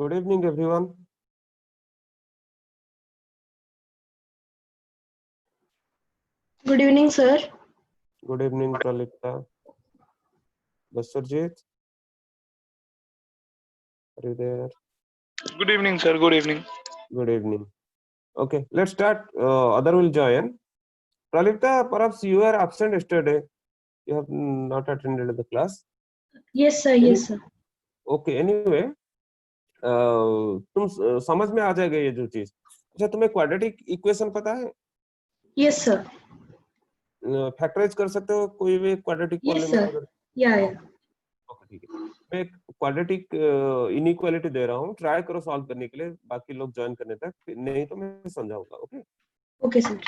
Good evening, everyone. Good evening, sir. Good evening, Pralipta. Basarjit, are you there? Good evening, sir. Good evening. Good evening. Okay, let's start. Other will join. Pralipta, perhaps you were absent yesterday. You have not attended the class. Yes, sir. Yes, sir. Okay, anyway, तुम समझ में आ जाएगा ये जो चीज. अच्छा, तुम्हें क्वाड्रेटिक इक्वेशन पता है? Yes, sir. फैक्टराइज कर सकते हो कोई भी क्वाड्रेटिक Yes, पॉलिनोमियल sir. अगर? Yeah. ओके, ठीक है. मैं एक क्वाड्रेटिक इनइक्वालिटी दे रहा हूँ, ट्राई करो सॉल्व करने के लिए, बाकी लोग ज्वाइन करने तक, नहीं तो मैं समझाऊंगा. Okay. Okay, sir.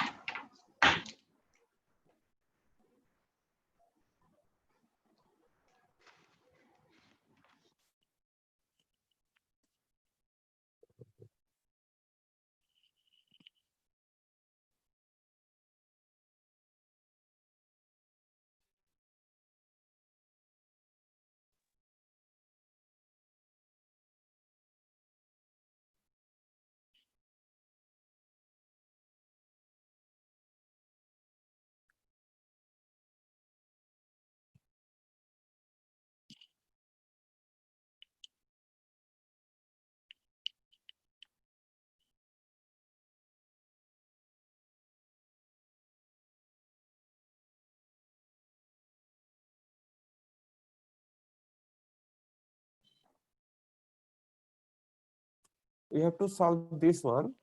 We have to solve this one.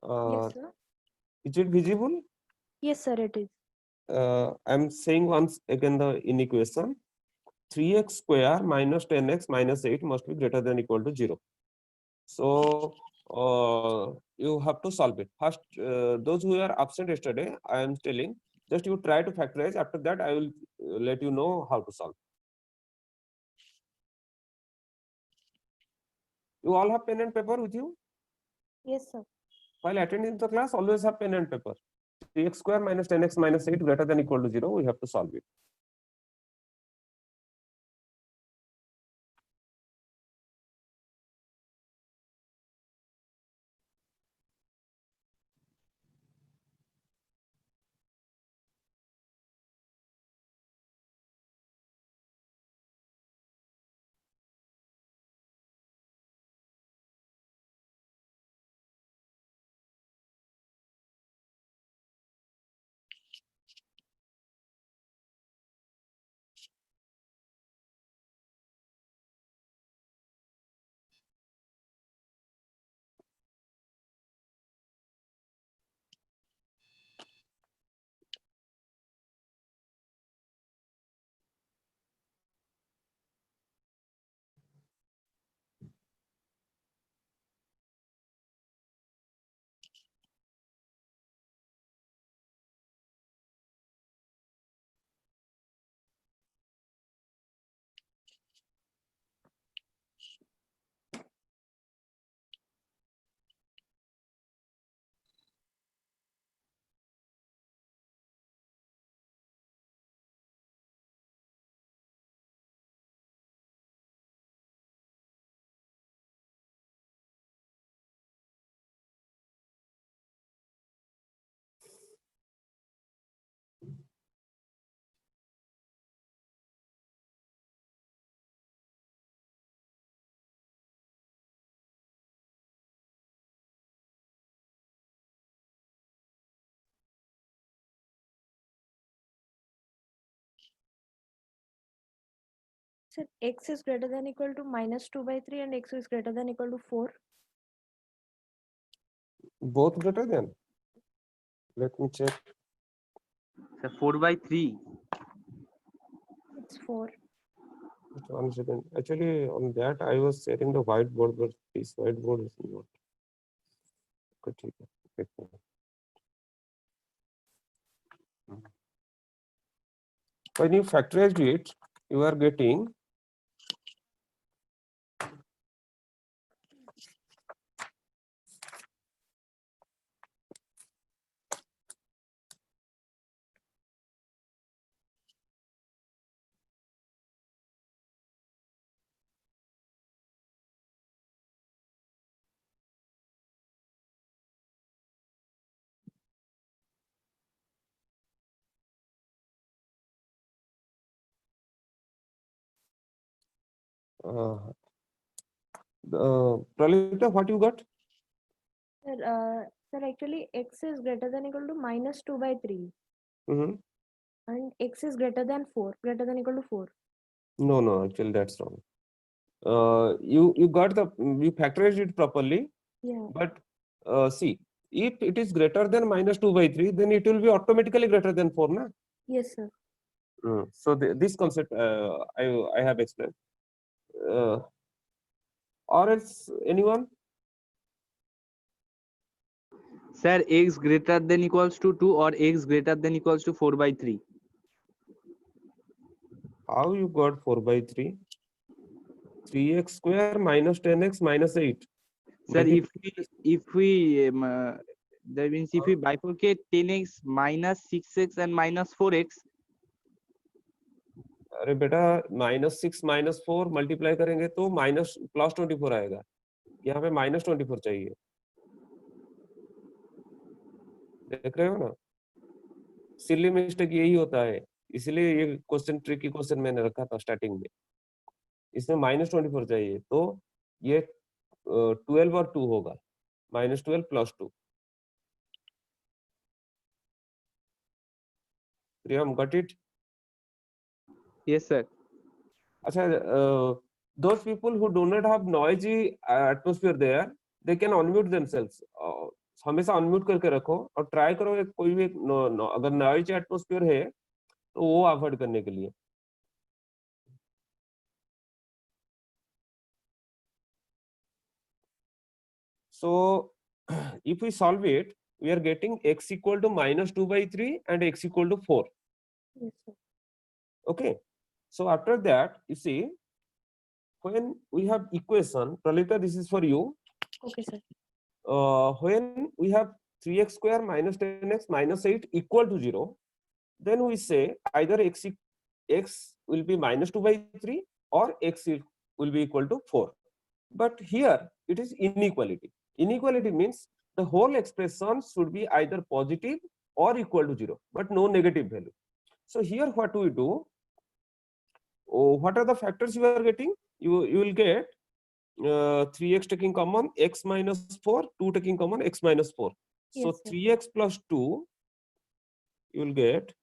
Yes, sir. Is it visible? Yes, sir, it is. I'm saying once again the inequation. 3x square minus 10x minus 8 must be greater than equal to 0. So you have to solve it. First, those who are absent yesterday, I am telling, just you try to factorize. After that, I will let you know how to solve. You all have pen and paper with you? Yes, sir. While attending the class, always have pen and paper. 3x square minus 10x minus 8 greater than equal to 0. We have to solve it. Sir, x is greater than equal to minus 2 by 3 and x is greater than equal to 4. Both greater than? Let me check. So 4 by 3. It's 4. 1 second. Actually, on that, I was sharing the whiteboard, but this whiteboard is not. Okay, ठीक है. When you factorize it, you are getting Pralita, what you got? Sir, actually x is greater than equal to minus 2 by 3 Mhm. and x is greater than 4, greater than equal to 4. No, actually that's wrong. You got the, you factorized it properly, Yeah. but see, if it is greater than minus 2 by 3, then it will be automatically greater than 4, na? Yes, sir. So this concept I have explained. Or else anyone? Sir, x greater than equals to 2 or x greater than equals to 4 by 3. How you got 4 by 3? 3x square minus 10x minus 8. Sir, Multiply if we that means if we bifurcate 10x minus 6x and minus 4x, अरे बेटा -6 -4 multiply करेंगे तो minus +24 आएगा। यहाँ पे -24 चाहिए। देख रहे हो ना? सिली मिस्टेक यही होता है, इसलिए ये क्वेश्चन ट्रिकी क्वेश्चन मैंने रखा था स्टार्टिंग में। इसमें -24 चाहिए, तो ये 12 और 2 होगा, -12 + 2। प्रियम, गॉट इट? yes sir. अच्छा, those people who do not have noisy atmosphere there, they can unmute themselves. हमेशा अनम्यूट करके रखो और ट्राई करो कोई भी अगर नॉइज एटमोस्फियर है तो वो अवॉइड करने के लिए। So if we solve it, we are getting x equal to -2 by 3 and x equal to 4. Yes, sir. Okay, so after that you see, when we have equation, Pralita, this is for you. Okay, sir. When we have 3x square minus 10x minus 8 equal to 0, then we say either x will be -2 by 3 or x will be equal to 4. But here it is inequality. Inequality means the whole expression should be either positive or equal to 0, but no negative value. So here what do we do? What are the factors you are getting? You will get 3x taking common, x minus 4, 2 taking common, x minus 4. So Yes, sir. 3x plus 2, you will get.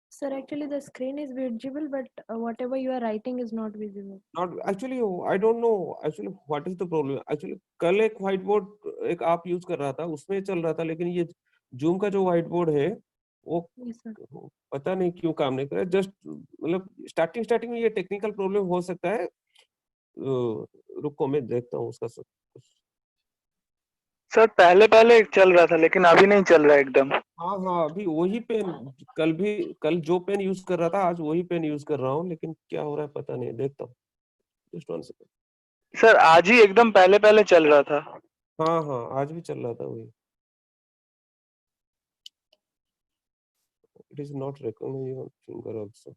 Sir, actually the screen is visible, but whatever you are writing is not visible. Not actually, I don't know actually what is the problem. Actually कल एक white board एक आप use कर रहा था, उसमें चल रहा था, लेकिन ये जूम का जो white board है वो Yes, sir. पता नहीं क्यों काम नहीं कर रहा। जस्ट मतलब स्टार्टिंग में ये टेक्निकल प्रॉब्लम हो सकता है। रुको मैं देखता हूँ उसका सब। सर पहले पहले चल रहा था लेकिन अभी नहीं चल रहा एकदम। हाँ, अभी वही पेन, कल जो पेन यूज कर रहा था आज वही पेन यूज कर रहा हूँ, लेकिन क्या हो रहा है पता नहीं, देखता हूँ। Just 1 second. सर आज ही एकदम पहले पहले चल रहा था। हाँ, आज भी चल रहा था वही। It is not recognizing your finger also.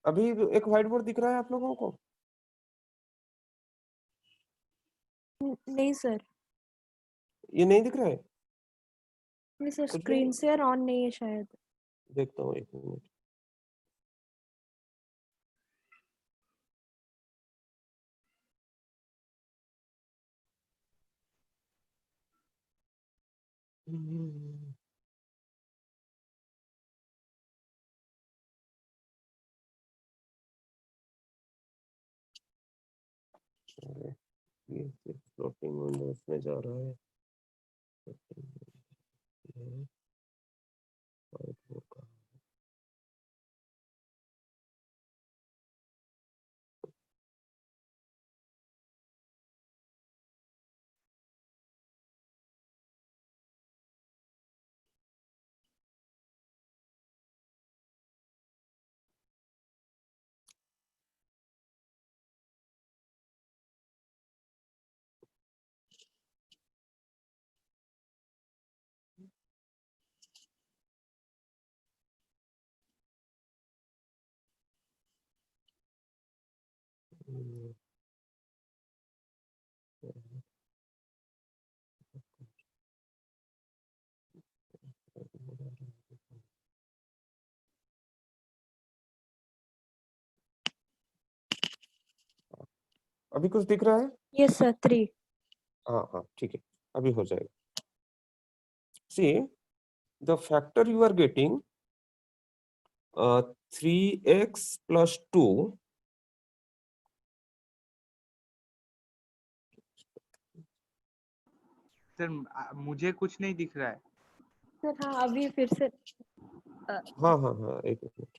अभी एक व्हाइट बोर्ड दिख रहा है आप लोगों को? नहीं सर, ये नहीं दिख रहा है? नहीं सर, कुछ भी स्क्रीन नहीं? शेयर ऑन नहीं है शायद। देखता हूँ 1 मिनट। ये फ्लोटिंग विंडोज में जा रहा है। अभी कुछ दिख रहा है? Yes, sir. 3. हाँ हाँ ठीक है, अभी हो जाएगा। See, the factor you are getting 3x plus 2 sir मुझे कुछ नहीं दिख रहा है। Sir, हाँ अभी फिर से हाँ हाँ हाँ एक minute.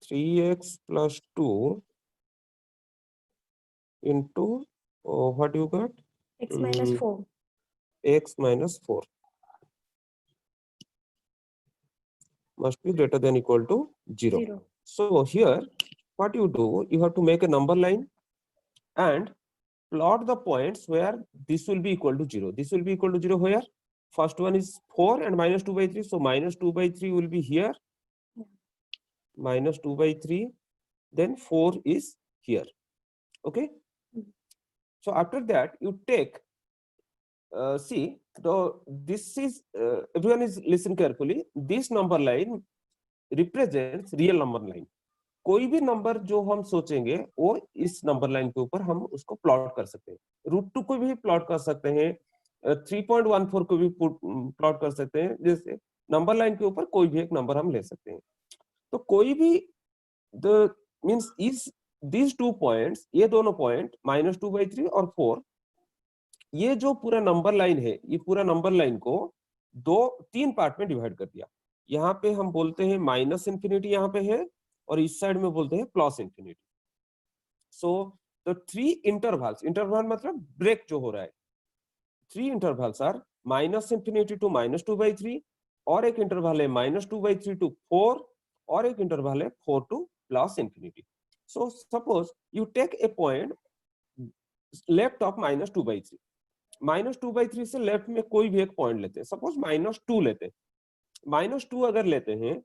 Three x plus 2 into what you got? x minus 4. X minus 4 must be greater than equal to 0. 0. So here what you do, you have to make a number line and plot the points where this will be equal to 0. This will be equal to 0 where? First one is 4 and minus 2 by 3. So minus 2 by 3 will be here. Minus 2 by 3. Then 4 is here. Okay. So after that you take see this is everyone is listen carefully. This number line represents real number line. कोई भी number जो हम सोचेंगे वो इस number line के ऊपर हम उसको प्लॉट कर सकते हैं। √2 को भी प्लॉट कर सकते हैं, 3.14 को भी प्लॉट कर सकते हैं। जैसे नंबर लाइन के ऊपर कोई भी एक नंबर हम ले सकते हैं। तो कोई भी the means is these 2 points, ये दोनों पॉइंट -2/3 और 4, ये जो पूरा नंबर लाइन है, ये पूरा नंबर लाइन को 3 पार्ट में डिवाइड कर दिया। यहाँ पे हम बोलते हैं माइनस इंफिनिटी यहाँ पे है और इस साइड में बोलते हैं plus infinity. So the 3 intervals, interval मतलब ब्रेक जो हो रहा है, 3 intervals are minus infinity to -2/3 और एक इंटरवल है -2/3 टू 4 और एक इंटरवल है 4 to plus infinity. So suppose you take a point left of -2/3, -2/3 से लेफ्ट में कोई भी एक पॉइंट लेते हैं। सपोज -2 लेते हैं, -2 अगर लेते हैं,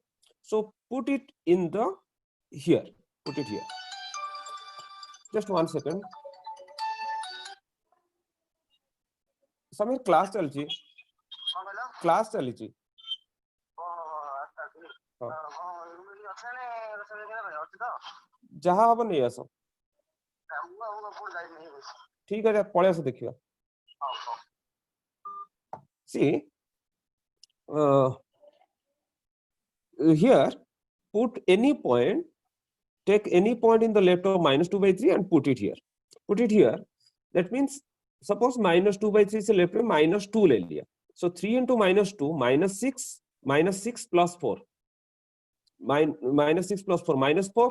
so put it in the here, put it here. Just 1 second. Sameer class चलची, क्लास चलची। जहाँ अब नहीं आसो, ठीक है पढ़े आसो देखिए। See, here put any point, take any point in the left of -2/3 and put it here. Put it here. That means suppose -2/3 से लेफ्ट में -2 ले लिया, so 3 into -2 -6 plus 4, -6 plus 4 -4,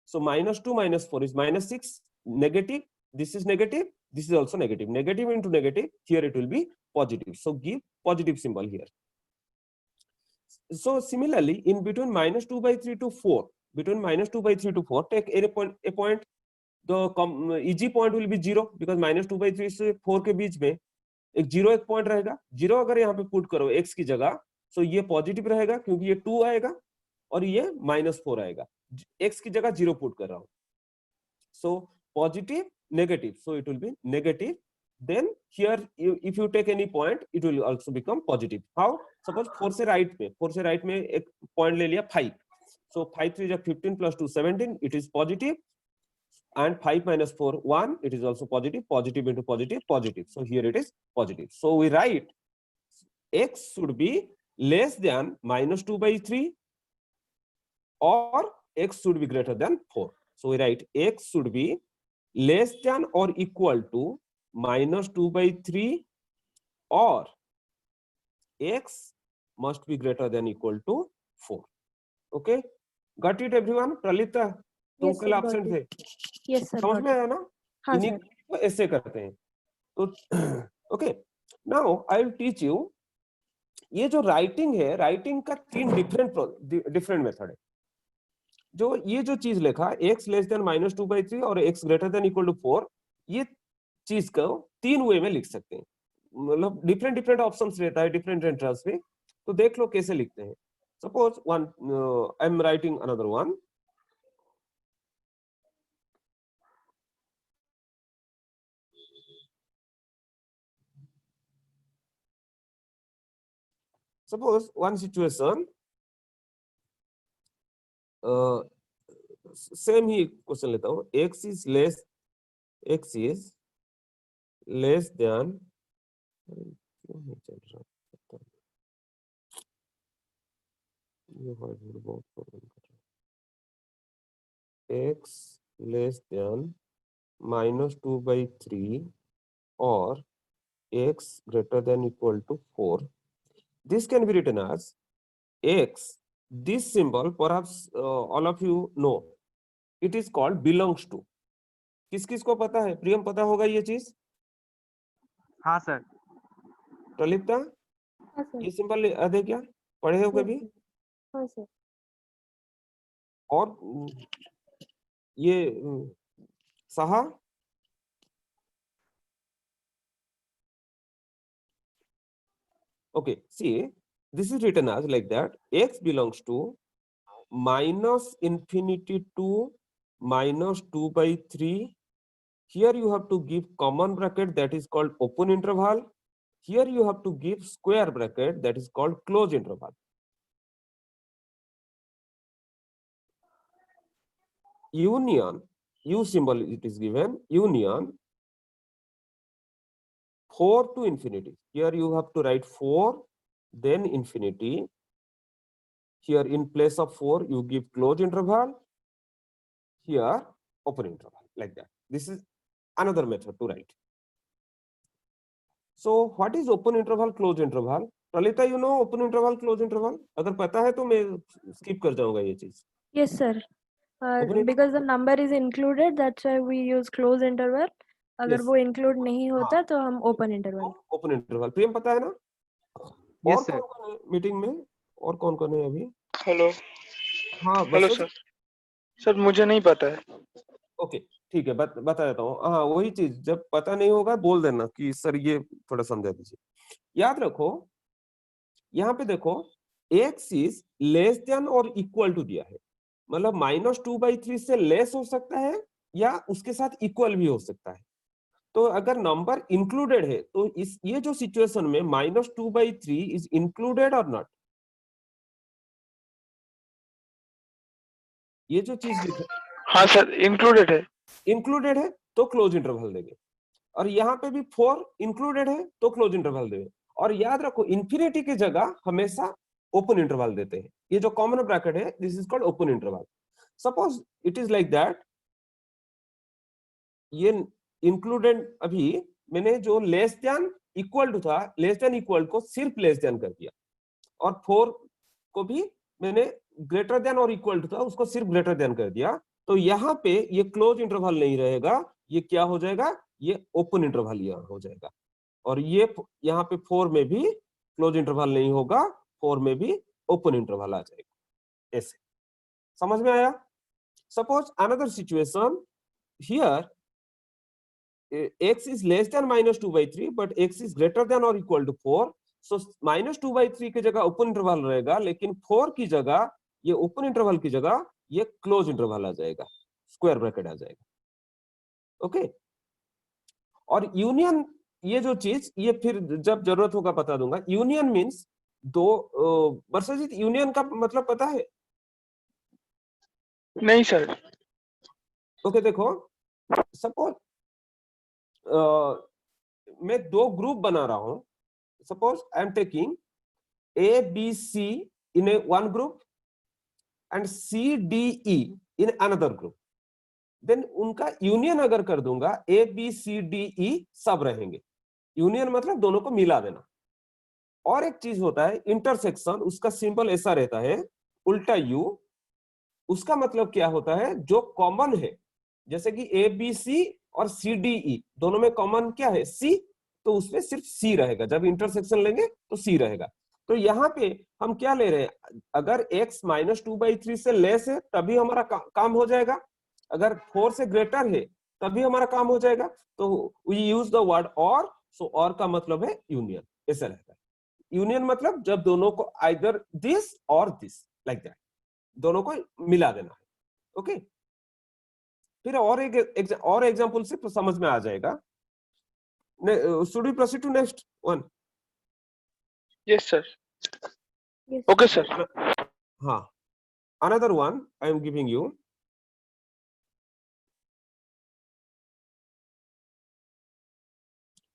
so -2 minus 4 is -6, negative, this is negative, this is also negative, negative into negative, here it will be positive, so give positive symbol here. So similarly in between -2/3 to 4, between -2/3 to 4, take a point, the easy point will be 0 because -2/3 से 4 के बीच में एक 0 एक point रहेगा। 0 अगर यहाँ पे पुट करो x की जगह, so ये पॉजिटिव रहेगा क्योंकि ये 2 आएगा और ये -4 आएगा। x की जगह 0 पुट कर रहा हूँ, so positive negative, so it will be negative. Then here if you take any point it will also become positive. How? Suppose 4 से राइट में एक पॉइंट ले लिया 5, So 5 3 is 15 plus 2 17, it is positive, and 5 minus 4 1, it is also positive. Positive into positive, positive. So here it is positive. So we write x should be less than minus 2 by 3 or x should be greater than 4. So we write x should be less than or equal to minus 2 by 3 or x must be greater than equal to 4. Okay, got it everyone? प्रलिता, तुम Yes, कल sir, got absent थे, it. Yes, sir, समझ got में it. आया ना? हाँ, इन्हीं sir. को ऐसे करते हैं. तो okay, now I will teach you. ये जो राइटिंग है, राइटिंग का 3 डिफरेंट मेथड है. जो ये जो चीज लिखा x less than minus 2 by 3 और x greater than equal to 4, ये चीज को 3 वे में लिख सकते हैं. मतलब डिफरेंट डिफरेंट ऑप्शंस रहता है डिफरेंट एंट्रेंस में. तो देख लो कैसे लिखते हैं. Suppose one, I am writing another one. Suppose one situation, same he question लेता हूँ. x is less than, क्यों नहीं चल रहा, पता नहीं. ये वर्ड बहुत प्रॉब्लम कर रहा है. x less than minus 2 by 3 or x greater than equal to 4. This can be written as x. This symbol, perhaps all of you know, it is called belongs to. किस किस को पता है? प्रियम पता होगा ये चीज? हाँ सर. प्रलिप्ता, हाँ, sir. ये सिंबल अधे क्या पढ़े हो Yes, कभी? sir. हाँ, sir. और ये सहा, okay, see, this is written as like that. X belongs to minus infinity to minus 2 by 3. Here you have to give common bracket, that is called open interval. Here you have to give square bracket, that is called close interval. Union, U symbol it is given, union 4 to infinity. Here you have to write 4, then infinity. Here in place of 4, you give close interval. Here open interval, like that. This is another method to write. So what is open interval, close interval? Pralita, you know open interval, close interval? अगर पता है तो मैं skip कर जाऊंगा ये चीज. Yes, sir. Open Because the number is included, that's why we use close interval. अगर Yes. वो include नहीं होता तो हम open interval. Open interval. Priyam पता है ना? Yes, और sir. कौन है मीटिंग में? और कौन है अभी? हेलो हाँ, हेलो बस सर. सर मुझे नहीं पता है. ओके, ठीक है, बता देता हूँ. हाँ, वही चीज, जब पता नहीं होगा बोल देना कि सर ये थोड़ा समझा दीजिए. याद रखो, यहाँ पे देखो, x इज लेस देन और इक्वल टू दिया है. मतलब माइनस 2 by 3 से लेस हो सकता है या उसके साथ इक्वल भी हो सकता है. तो अगर नंबर इंक्लूडेड है तो इस ये जो सिचुएशन में माइनस 2 by 3 इज इंक्लूडेड और नॉट. ये जो चीज लिखा हाँ सर इंक्लूडेड है. इंक्लूडेड है तो क्लोज इंटरवल देंगे. और यहाँ पे भी 4 इंक्लूडेड है तो क्लोज इंटरवल देंगे. और याद रखो, इंफिनिटी की जगह हमेशा ओपन इंटरवल देते हैं. ये जो कॉमन ब्रैकेट है, this is called open interval. Suppose it is like that. ये इंक्लूडेड, अभी मैंने जो लेस देन इक्वल टू था, लेस देन इक्वल को सिर्फ लेस देन कर दिया. और 4 को भी मैंने ग्रेटर देन और इक्वल टू था, उसको सिर्फ ग्रेटर देन कर दिया. तो यहाँ पे ये क्लोज इंटरवल नहीं रहेगा, ये क्या हो जाएगा? ये ओपन इंटरवल यहाँ हो जाएगा. और ये यहाँ पे 4 में भी क्लोज इंटरवल नहीं होगा, 4 में भी ओपन इंटरवल आ जाएगा. ऐसे समझ में आया? Suppose another situation, here x is less than minus 2 by 3 but x is greater than or equal to 4. so minus 2 by 3 की जगह ओपन इंटरवल रहेगा, लेकिन 4 की जगह, ये ओपन इंटरवल की जगह ये क्लोज इंटरवल आ जाएगा, स्क्वायर ब्रैकेट आ जाएगा. ओके. और यूनियन, ये जो चीज, ये फिर जब जरूरत होगा बता दूंगा. यूनियन मींस दो, वर्षाजीत यूनियन का मतलब पता है? नहीं सर। ओके देखो, सपोज मैं दो ग्रुप बना रहा हूं. Suppose I am taking A, B, C in a one group and C, D, E in another group. Then उनका यूनियन अगर कर दूंगा, A, B, C, D, E सब रहेंगे. यूनियन मतलब दोनों को मिला देना. और एक चीज होता है इंटरसेक्शन, उसका सिंबल ऐसा रहता है उल्टा U. उसका मतलब क्या होता है, जो कॉमन है, जैसे कि A, B, C और C, D, E दोनों में कॉमन क्या है, C, तो उसमें सिर्फ C रहेगा. जब इंटरसेक्शन लेंगे तो C रहेगा. तो यहाँ पे हम क्या ले रहे हैं, अगर x -2/3 से लेस है तभी हमारा काम हो जाएगा, अगर 4 से ग्रेटर है तभी हमारा काम हो जाएगा. तो वी यूज द वर्ड और. सो और का मतलब है यूनियन, ऐसा रहता है. यूनियन मतलब जब दोनों को आइदर दिस और दिस लाइक दैट, दोनों को मिला देना है. ओके, फिर और और एग्जांपल से तो समझ में आ जाएगा. Should we proceed to next one? Yes sir. Yes. Okay sir. हाँ, another one I am giving you.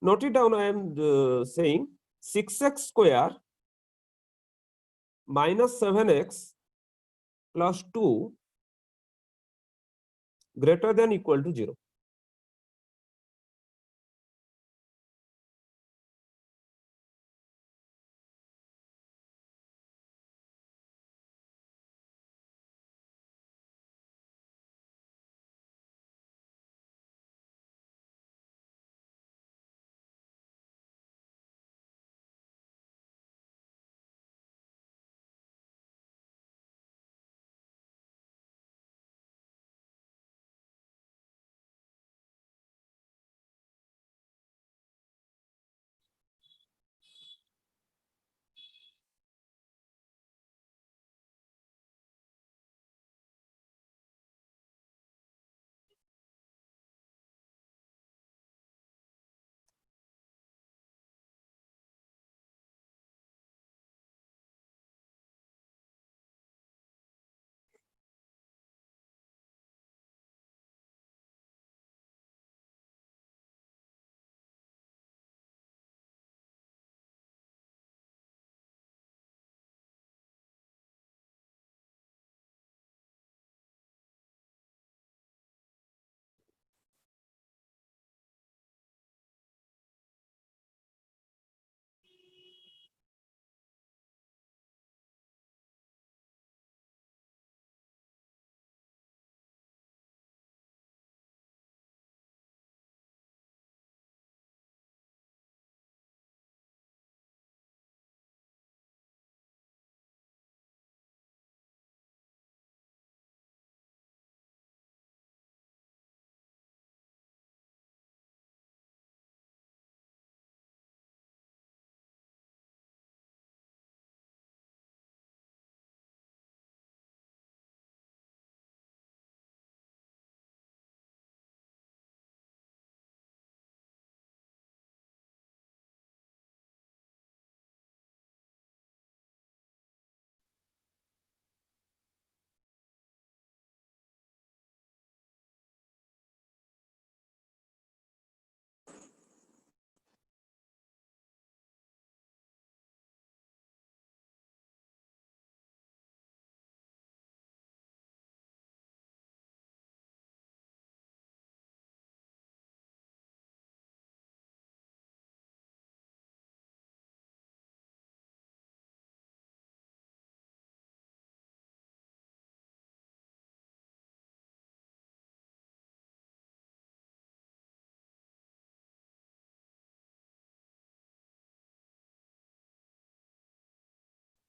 Note it down. I am saying 6x square minus 7x plus 2 greater than equal to 0.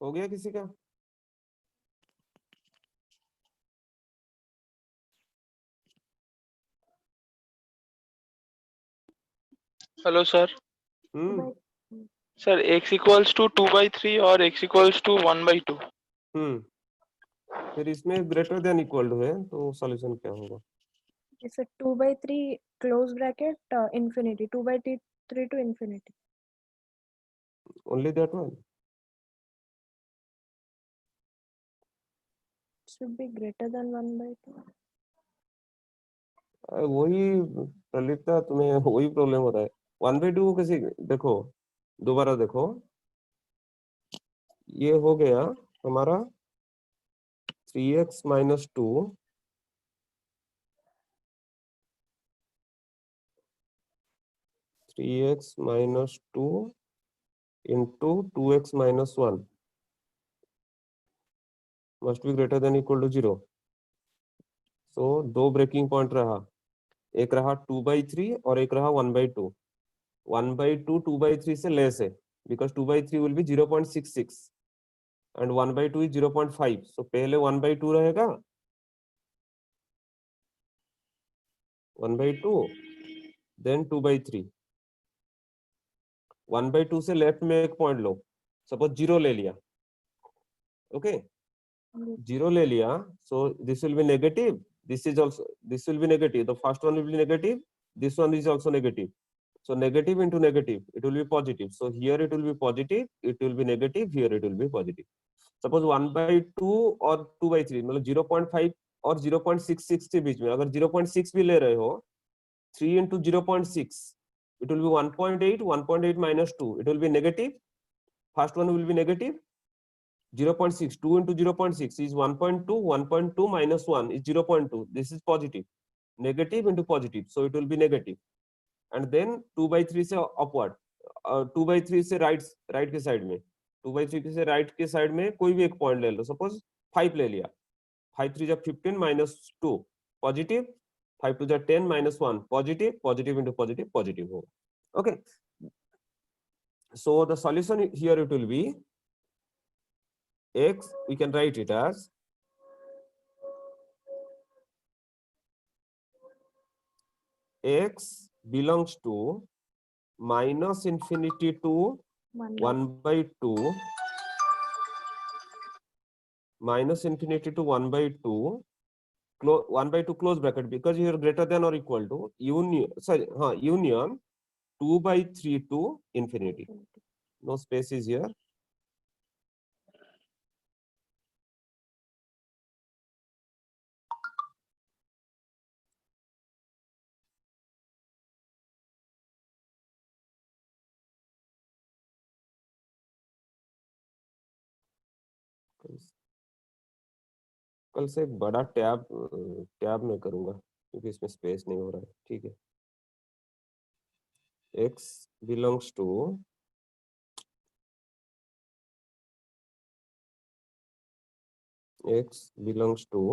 हो गया किसी का? Hello sir. Hmm. Sir x equals to 2/3 और x equals to 1/2. हम्म. फिर इसमें greater than equal to है, तो solution क्या होगा? It's a 2/3 close bracket infinity 2/3 to infinity. Only that one? should be greater than 1/2. वही प्रलिप्ता, तुम्हें वही प्रॉब्लम हो रहा है। 1/2 कैसे? देखो, दोबारा देखो, ये हो गया हमारा 3x minus 2 3x minus 2 into 2x minus 1 must be greater than equal to 0. So दो ब्रेकिंग पॉइंट रहा, एक रहा 2/3 और एक रहा 1/2। 1/2 2/3 से लेस है, because 2/3 will be 0.66 and 1/2 is 0.5. so पहले 1/2 रहेगा, 1/2 then 2/3। 1/2 से लेफ्ट में एक पॉइंट लो, सपोज 0 ले लिया, ओके, 0 ले लिया, so this will be negative, this is also, this will be negative, the first one will be negative, this one is also negative, so negative into negative, it will be positive, so here it will be positive, it will be negative, here it will be positive। Suppose 1/2 और 2/3 मतलब 0.5 और 0.66 के बीच में, अगर 0.6 भी ले रहे हो, 3 into 0.6 it will be 1.8, 1.8 minus 2 it will be negative, first one will be negative, 0.6, 2 into 0.6 is 1.2, 1.2 minus 1 is 0.2, this is positive, negative into positive, so it will be negative, and then 2/3 से upward, 2/3 से right के side में, 2/3 से right के side में कोई भी एक पॉइंट ले लो, सपोज 5 ले लिया, 5 3 15 minus 2 positive, 5 2 10 minus 1 positive, positive into positive, positive होगा, okay। So the solution here it will be x, we can write it as x belongs to minus infinity to 1/2 minus infinity to 1/2 1/2 close bracket, because here greater than or equal to union, sorry, union 2/3 to infinity, no spaces here, कल से एक बड़ा tab में करूंगा क्योंकि इसमें space नहीं हो रहा है, ठीक है। x belongs to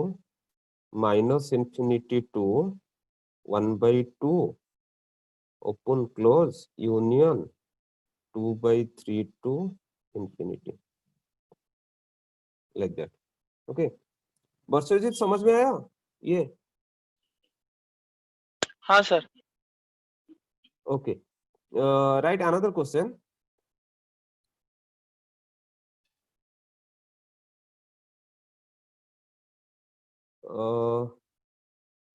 minus infinity to 1/2 open close union 2/3 to infinity, like that, okay। वर्षजीत समझ में आया ये? हाँ sir. Okay, write another question।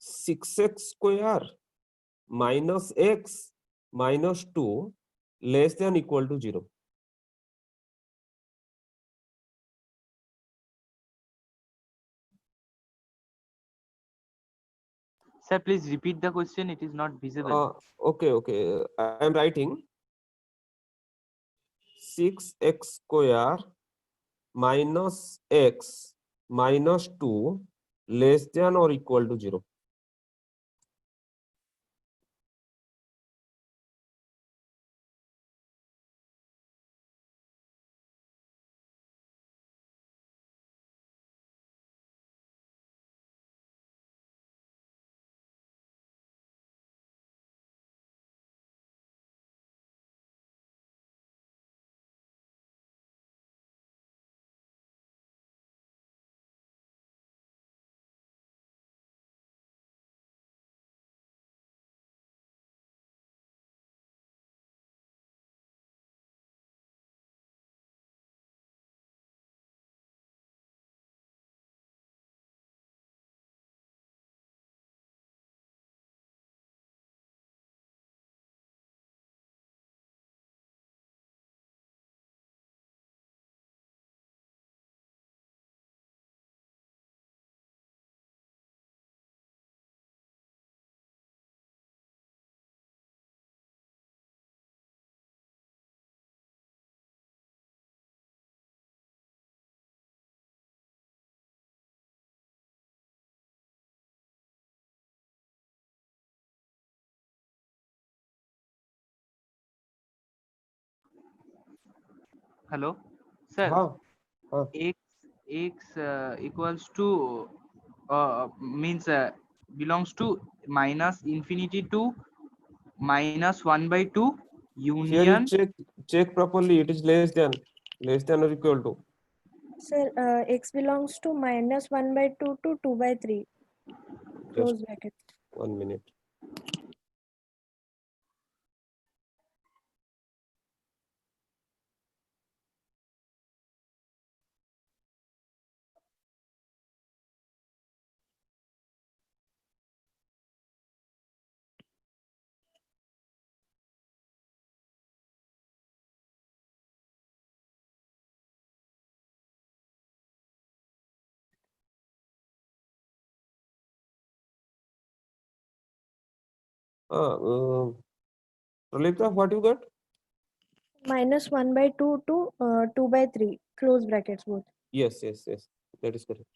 6x square minus x minus 2 less than equal to 0। Sir, please repeat the question. It is not visible. Okay, I am writing 6x square minus x minus 2 less than or equal to 0। Hello, sir. हाँ X equals to means belongs to minus infinity to minus 1/2 here you union. check properly, it is less than or equal to. Sir, x belongs to minus 1/2 to 2/3. Just Close bracket. 1 minute. Pralita, what you got? Minus 1/2 to 2/3. Close brackets both. Yes, that is correct.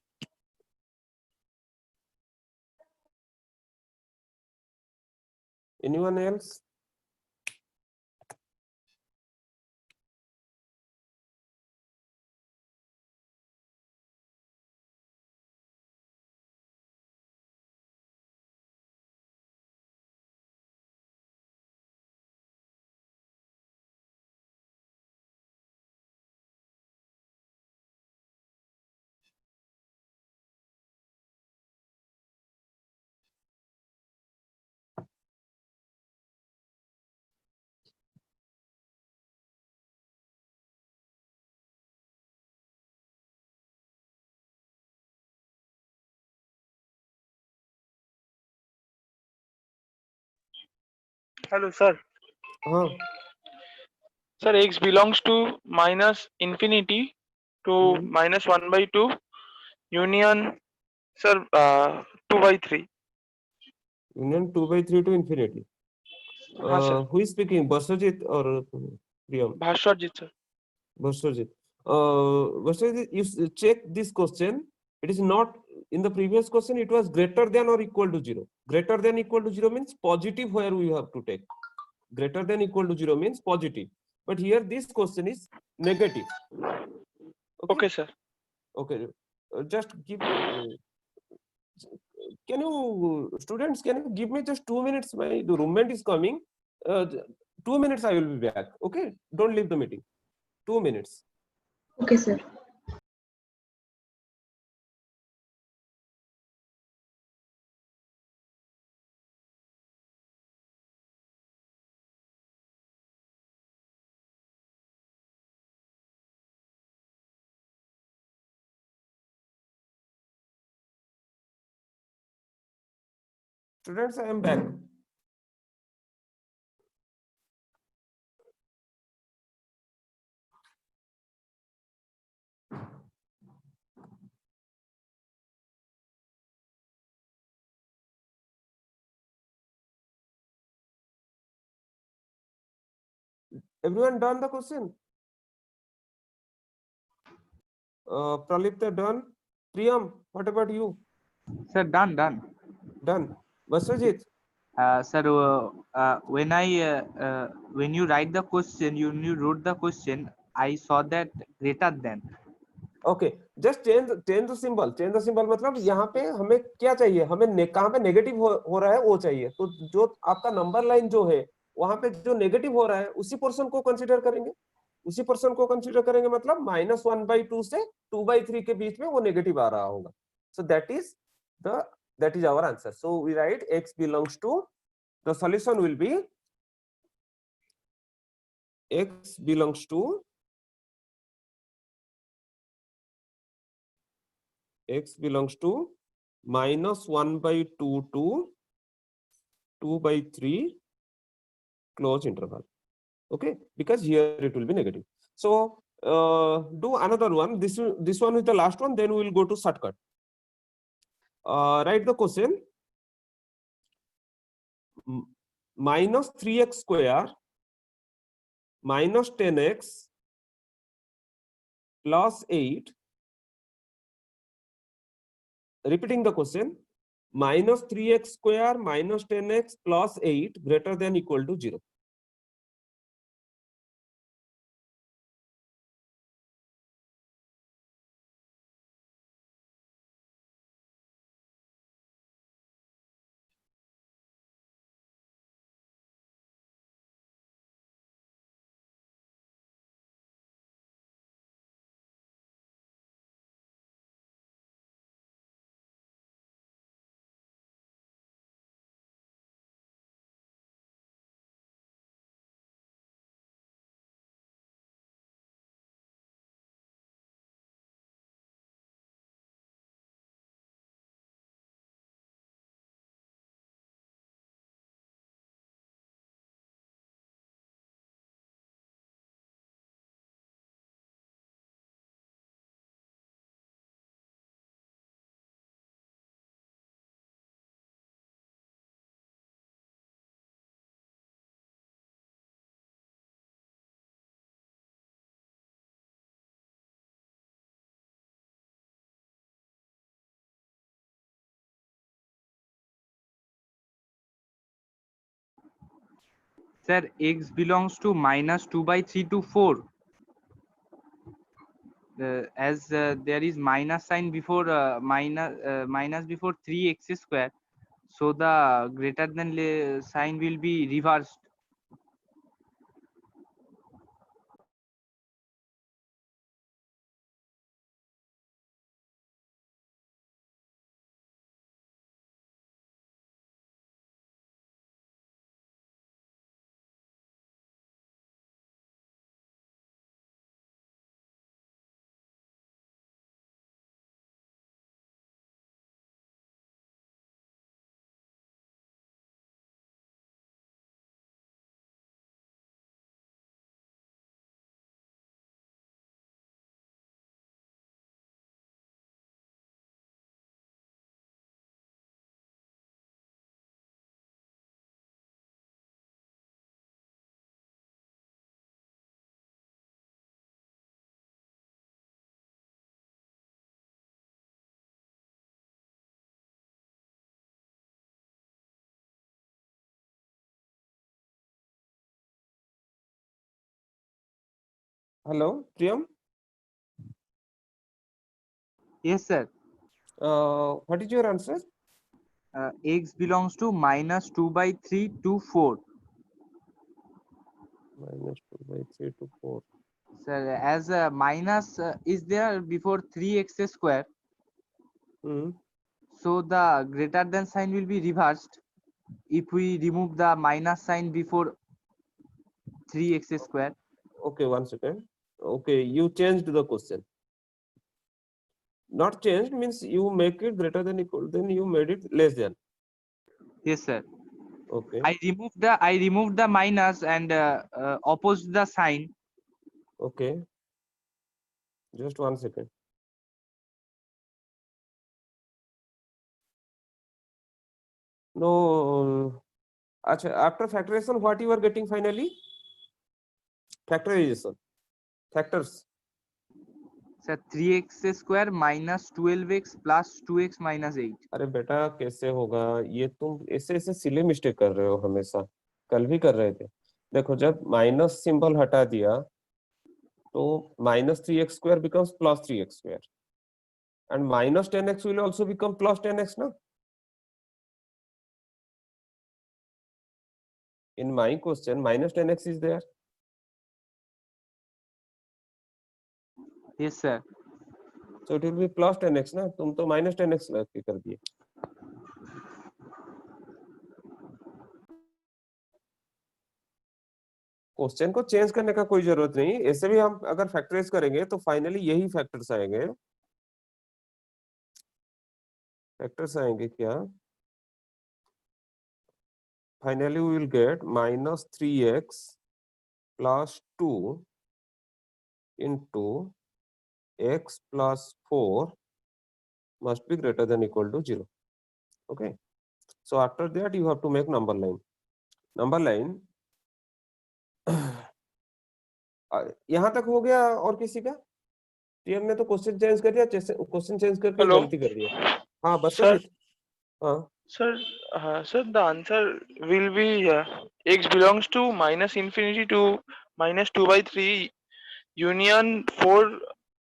Anyone else? Hello, sir. Huh. Sir, x belongs to minus infinity to minus 1/2 union, sir, 2/3. Union 2/3 to infinity. हाँ sir. Who is speaking? Basajit or Priyam? Bhaswarjit sir. Basajit. Basajit, you check this question. It is not in the previous question. It was greater than or equal to 0. Greater than equal to 0 means positive, where we have to take. Greater than equal to 0 means positive. But here this question is negative. Okay sir. Okay. Just give. Can you, students, can you give me just 2 minutes? My the roommate is coming. 2 minutes, I will be back. Okay. Don't leave the meeting. 2 minutes. Okay, sir. Students, I am back. Everyone done the question? Pralipta done. Priyam, what about you? Sir, done. Done. Basajit, Sir, when you write the question, you wrote the question, I saw that greater than. Okay, just change the symbol. मतलब यहाँ पे हमें क्या चाहिए? हमें कहाँ पे negative हो रहा है वो चाहिए. तो जो आपका नंबर लाइन जो है वहां पे जो नेगेटिव हो रहा है उसी पोर्शन को कंसीडर करेंगे. मतलब -1/2 से 2/3 के बीच में वो नेगेटिव आ रहा होगा. So that is our answer. So we write x belongs to, the solution will be x belongs to -1/2 to 2/3 close interval. Okay, because here it will be negative. So do another one. This one is the last one, then we will go to shortcut. Write the question. Minus 3x square minus 10x plus 8. Repeating the question. Minus 3x square minus 10x plus 8 greater than equal to 0. Sir, x belongs to minus 2 by 3 to 4. As there is minus sign before minus before 3x square, so the greater than sign will be reversed. Hello, Priyam. Yes, sir. What is your answer? X belongs to minus 2 by 3 to 4. Minus 2 by 3 to 4. Sir, as minus is there before 3x square, Hmm. so the greater than sign will be reversed if we remove the minus sign before 3x square. Okay, 1 second. Okay, you changed the question. Not changed means you make it greater than equal, then you made it less than. Yes, sir. Okay, I removed the minus and opposed the sign. okay. Just 1 second. No, acha, after factorization, what you are getting finally? Factorization. Factors. Sir, 3x square minus 12x plus 2x minus 8. अरे बेटा कैसे होगा ये, तुम ऐसे ऐसे सिले mistake कर रहे हो हमेशा, कल भी कर रहे थे। देखो जब माइनस सिंबल हटा दिया तो -3x² becomes +3x², and -10x will also become +10x ना। In my question -10x is there. Yes, sir. So it will be +10x ना, तुम तो -10x लग के कर दिए। क्वेश्चन को चेंज करने का कोई जरूरत नहीं, ऐसे भी हम अगर फैक्टराइज करेंगे तो फाइनली यही फैक्टर्स आएंगे। फैक्टर्स आएंगे क्या? Finally we will get -3x + 2 into x + 4 must be greater than equal to 0. Okay, so after that you have to make number line. Number line यहाँ तक हो गया। और किसी का? टीएम ने तो क्वेश्चन चेंज कर दिया, क्वेश्चन चेंज करके Hello? गलती कर दिया। हाँ Sir, बसंत, हाँ sir, the answer will be x belongs to minus infinity to minus 2 by 3 union 4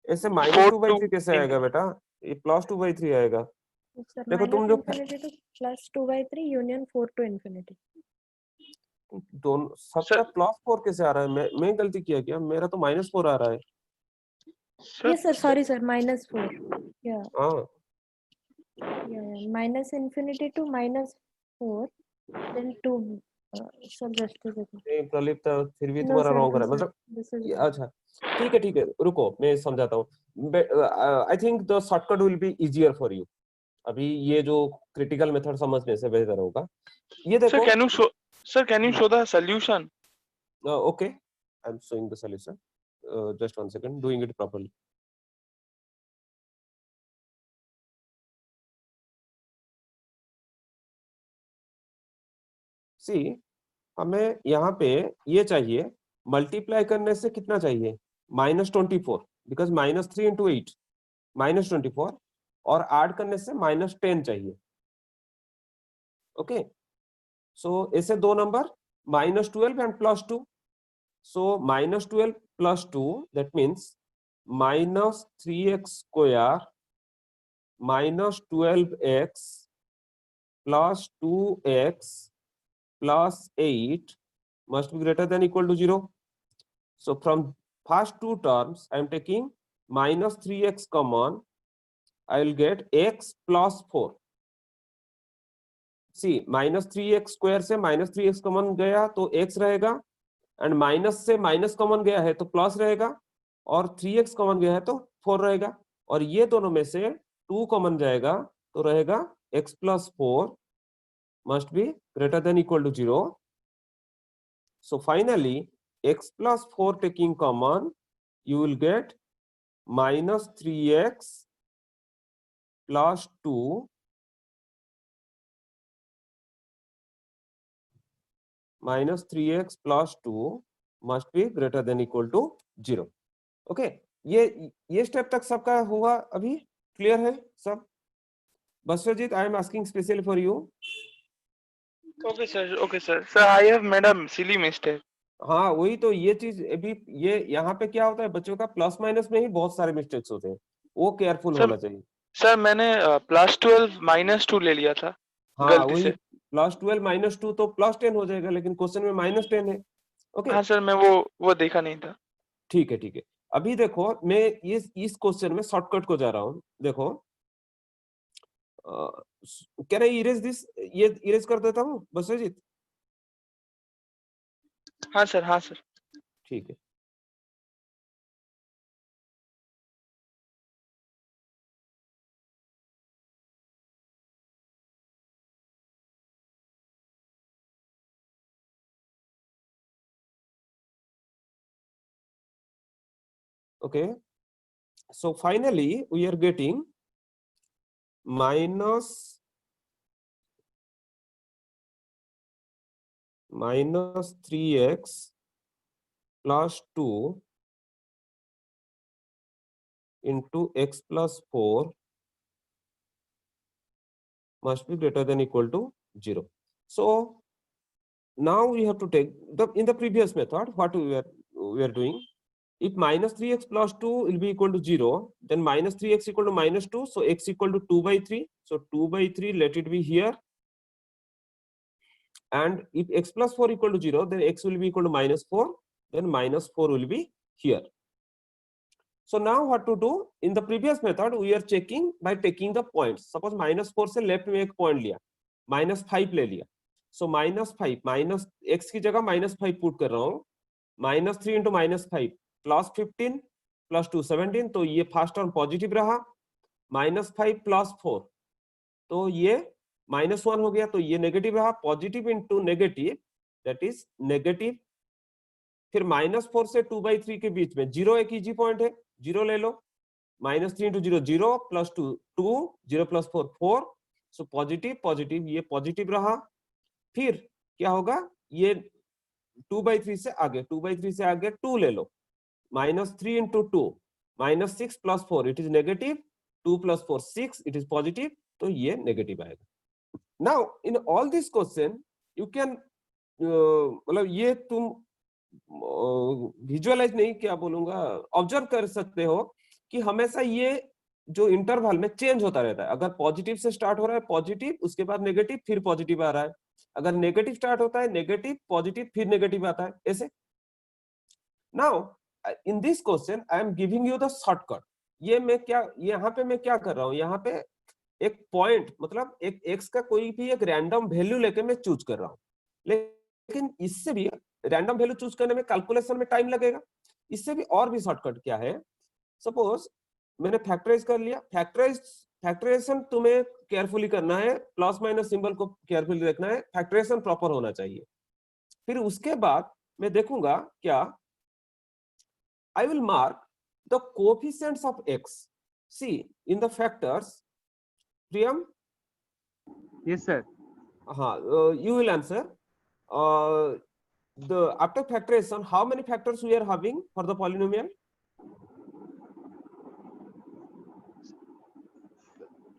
ऐसे 4 -2/3 to कैसे आएगा बेटा? ये +2/3 आएगा। Yes, sir. देखो तुम Minus जो infinity to plus 2 by 3 union 4 to infinity. दोनों Sir, सबका +4 कैसे आ रहा है? मैं गलती किया क्या? मेरा तो -4 आ रहा है। sir, Yes, sir. Sorry, sir. -4. Yeah, हाँ yeah. Minus infinity to -4, then 2. Sir, just a second. नहीं प्रलिप, फिर भी No, तुम्हारा sir. रॉन्ग हो No, रहा है sir. मतलब। This is ये wrong. अच्छा ठीक है, रुको मैं समझाता हूँ। I think the shortcut will be easier for you. अभी ये जो क्रिटिकल मेथड समझने से बेहतर होगा। ये sir, देखो, can you show the solution? Okay I am showing the solution, just 1 second, doing it properly. See, हमें यहाँ पे ये चाहिए, मल्टीप्लाई करने से कितना चाहिए? -24, बिकॉज -3 into 8 -24, और ऐड करने से -10 चाहिए। ओके, सो ऐसे दो number minus 12 and plus 2. So minus 12 plus 2, that means minus 3x square minus 12x plus 2x plus 8 must be greater than equal to 0. So from first two terms, I am taking minus 3x common. I will get x plus 4. See, minus 3x square से minus 3x common गया तो x रहेगा, and minus से minus common गया है तो plus रहेगा, और 3x कॉमन गया है तो 4 रहेगा, और ये दोनों में से 2 कॉमन जाएगा तो रहेगा x plus 4 must be greater than equal to 0. So finally x plus 4 taking common, you will get minus 3x plus 2 minus 3x plus 2 must be greater than equal to 0. Okay, ये step तक सबका हुआ, अभी clear है सब? Biswajit, I am asking specially for you. Okay, sir. Okay, sir. Sir, I have made a silly mistake. हाँ, वही तो, ये चीज अभी ये यहाँ पे क्या होता है, बच्चों का प्लस माइनस में ही बहुत सारे मिस्टेक्स होते हैं, वो केयरफुल Sir, होना चाहिए. सर मैंने प्लस 12 माइनस 2 ले लिया था हाँ, गलती वही से. प्लस 12 माइनस 2 तो प्लस 10 हो जाएगा, लेकिन क्वेश्चन में माइनस 10 है. ओके, हाँ सर, मैं वो देखा नहीं था. ठीक है ठीक है. अभी देखो, मैं इस क्वेश्चन में शॉर्टकट को जा रहा हूँ. देखो, कैन आई इरेज दिस? ये इरेज कर देता हूँ बसवजीत. हाँ सर, हाँ सर. ठीक है. Okay, so finally we are getting minus 3x plus 2 into x plus 4 must be greater than equal to 0. So now we have to take in the previous method what we are doing. If minus 3x plus 2 will be equal to 0, then minus 3x equal to minus 2, so x equal to 2 by 3. So 2 by 3, let it be here. And if x plus 4 equal to 0, then x will be equal to minus 4, then minus 4 will be here. So now what to do? In the previous method, we are checking by taking the points. Suppose minus 4 से left में एक point लिया, minus 5 ले लिया. So minus 5, minus x की जगह minus 5 put कर रहा हूँ. minus 3 into minus 5 plus 15 plus 2 17, तो ये फर्स्ट टर्म पॉजिटिव रहा. minus 5 plus 4, तो ये minus 1 हो गया, तो ये नेगेटिव रहा. Positive into negative, that is negative. फिर minus 4 से 2 by 3 के बीच में 0 एक इजी पॉइंट है, 0 ले लो. minus 3 into 0 0 plus 2 2, 0 plus 4 4, so positive positive, ये पॉजिटिव रहा. फिर क्या होगा, ये 2 by 3 से आगे, 2 by 3 से आगे 2 ले लो. minus 3 into 2, minus 6 plus 4, it is negative. 2 plus 4 6, it is positive, तो ये नेगेटिव आएगा. Now in all this question you can मतलब ये तुम विजुअलाइज नहीं, क्या बोलूंगा, ऑब्जर्व कर सकते हो कि हमेशा ये जो इंटरवल में चेंज होता रहता है. अगर पॉजिटिव से स्टार्ट हो रहा है पॉजिटिव, उसके बाद नेगेटिव, फिर पॉजिटिव आ रहा है. अगर नेगेटिव स्टार्ट होता है नेगेटिव पॉजिटिव, फिर नेगेटिव आता है, ऐसे. Now in this question I am giving you the shortcut. ये मैं क्या, यहाँ पे मैं क्या कर रहा हूँ, यहाँ पे एक पॉइंट मतलब एक x का कोई भी एक रैंडम वैल्यू लेके मैं चूज कर रहा हूँ. लेकिन इससे भी रैंडम वैल्यू चूज करने में कैलकुलेशन में टाइम लगेगा. इससे भी और भी शॉर्टकट क्या है, सपोज मैंने फैक्टराइज कर लिया. फैक्टराइजेशन तुम्हें केयरफुली करना है, प्लस माइनस सिंबल को केयरफुली देखना है, फैक्टराइजेशन प्रॉपर होना चाहिए. फिर उसके बाद मैं देखूंगा क्या, I will mark the coefficients of x. See in the factors, Priyam. Yes, sir. You will answer. The after factorization, how many factors we are having for the polynomial?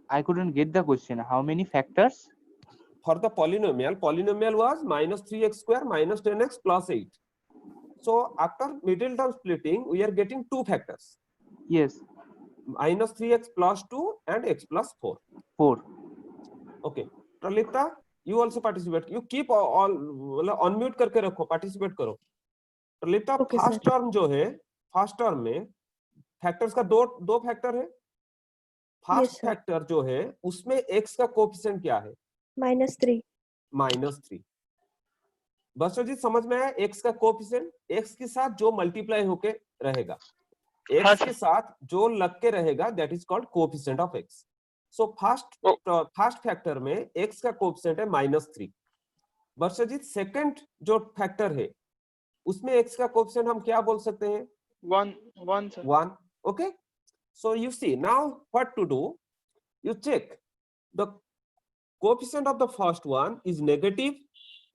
I couldn't get the question. How many factors? for the polynomial was minus 3x square minus 10x plus 8. So after middle term splitting, we are getting two factors, Yes. minus 3x plus 2 and x plus 4. 4. Okay. Pralita, you also participate. You keep all unmute करके रखो, participate करो. प्रलिता, Okay, first sir. Term जो है, first term में factors का दो factor है. First sir. Factor जो है उसमें x का कोएफिशिएंट क्या है? -3. -3. बसोजी समझ में आया? x का कोएफिशिएंट x के साथ जो मल्टीप्लाई होके रहेगा, हाँ x के सर। साथ जो लग के रहेगा, that is called coefficient of x. So first factor में x का कोएफिशिएंट है -3. बसोजी सेकंड जो फैक्टर है उसमें x का कोएफिशिएंट हम क्या बोल सकते हैं? 1 sir. 1. Okay, so you see now what to do. You check the coefficient of the first one is negative,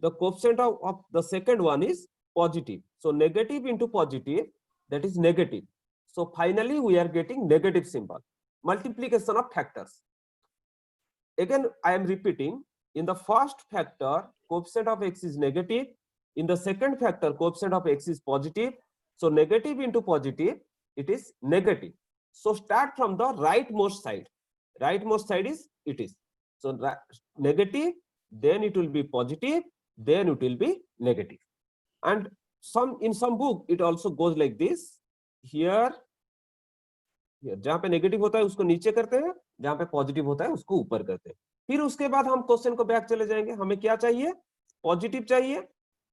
the coefficient of the second one is positive. So negative into positive, that is negative. So finally we are getting negative symbol. Multiplication of factors. Again I am repeating, in the first factor coefficient of x is negative, in the second factor coefficient of x is positive. So negative into positive, it is negative. So start from the rightmost side. Rightmost side is it is. So negative, then it will be positive, then it will be negative. And in some book it also goes like this. Here जहां पे negative होता है उसको नीचे करते हैं, जहां पे पॉजिटिव होता है उसको ऊपर करते हैं. फिर उसके बाद हम क्वेश्चन को बैक चले जाएंगे. हमें क्या चाहिए? पॉजिटिव चाहिए.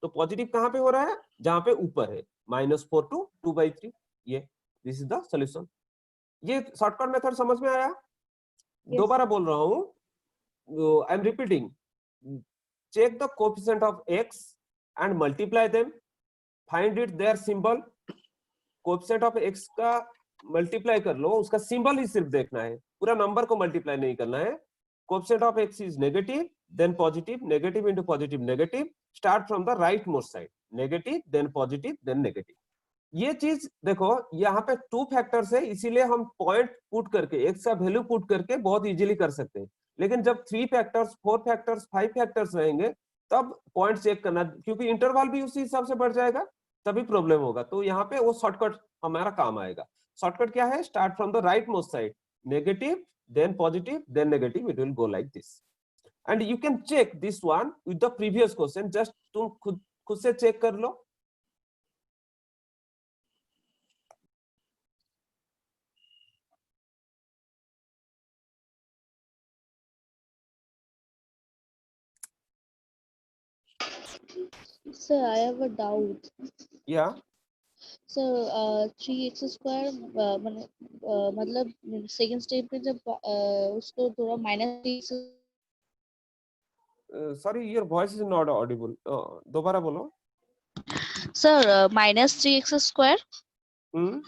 तो पॉजिटिव कहां पे हो रहा है? जहां पे ऊपर है, -4 to 2/3. ये दिस इज द सॉल्यूशन. ये शॉर्टकट मेथड समझ में आया? दोबारा बोल रहा हूं, I am repeating. Check the coefficient of x and multiply them. Find it their symbol. Coefficient of x का मल्टीप्लाई कर लो, उसका सिंबल ही सिर्फ देखना है, पूरा नंबर को मल्टीप्लाई नहीं करना है. Coefficient of x is negative, then positive, negative into positive negative. Start from the right most side, negative then positive then negative. ये चीज देखो, यहाँ पे टू फैक्टर्स है, इसीलिए हम पॉइंट पुट करके x का वैल्यू पुट करके बहुत इजीली कर सकते हैं. लेकिन जब 3 फैक्टर्स, 4 फैक्टर्स, 5 फैक्टर्स रहेंगे तब पॉइंट चेक करना, क्योंकि इंटरवल भी उसी हिसाब से बढ़ जाएगा, तभी प्रॉब्लम होगा. तो यहाँ पे वो शॉर्टकट हमारा काम आएगा. शॉर्टकट क्या है? Start from the right most side, negative then positive then negative. It will go like this. And you can check this one with the previous question. Just तुम खुद से चेक कर लो. Sir, I have a doubt. या Sir, 3x square मतलब second step पे जब उसको थोड़ा minus sorry, your voice is not Audible. दोबारा बोलो. सर -3x स्क्वायर हम्म,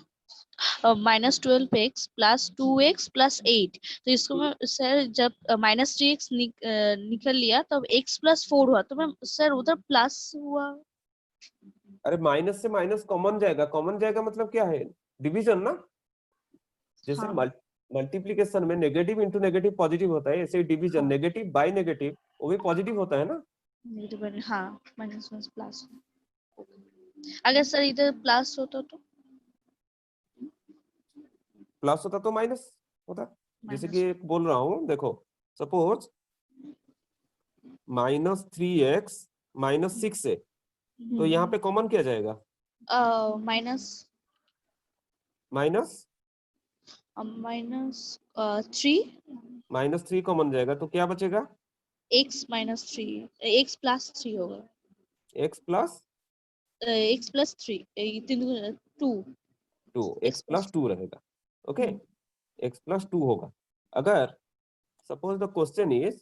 -12x प्लस 2x प्लस 8. तो इसको मैं सर जब -3x निकल लिया तब x प्लस 4 हुआ, तो मैं सर उधर प्लस हुआ. अरे माइनस से माइनस कॉमन जाएगा. कॉमन जाएगा मतलब क्या है? डिवीजन ना. जैसे हाँ. मल्टीप्लिकेशन में नेगेटिव इंटू नेगेटिव पॉजिटिव होता है, ऐसे डिवीजन हाँ. नेगेटिव बाय नेगेटिव वो भी पॉजिटिव होता है ना. नेगेटिव, हाँ, -1 प्लस. अगर सर इधर प्लस होता तो प्लस होता तो माइनस होता. जैसे माइनस. कि एक बोल रहा हूँ, देखो सपोज -3x -6 है, तो यहाँ पे कॉमन किया जाएगा माइनस माइनस 3 -3 कॉमन जाएगा, तो क्या बचेगा? x -3 x प्लस 3 होगा. x plus x plus 3 2 2, x plus 2 रहेगा. ओके, x प्लस 2 होगा. अगर suppose the question is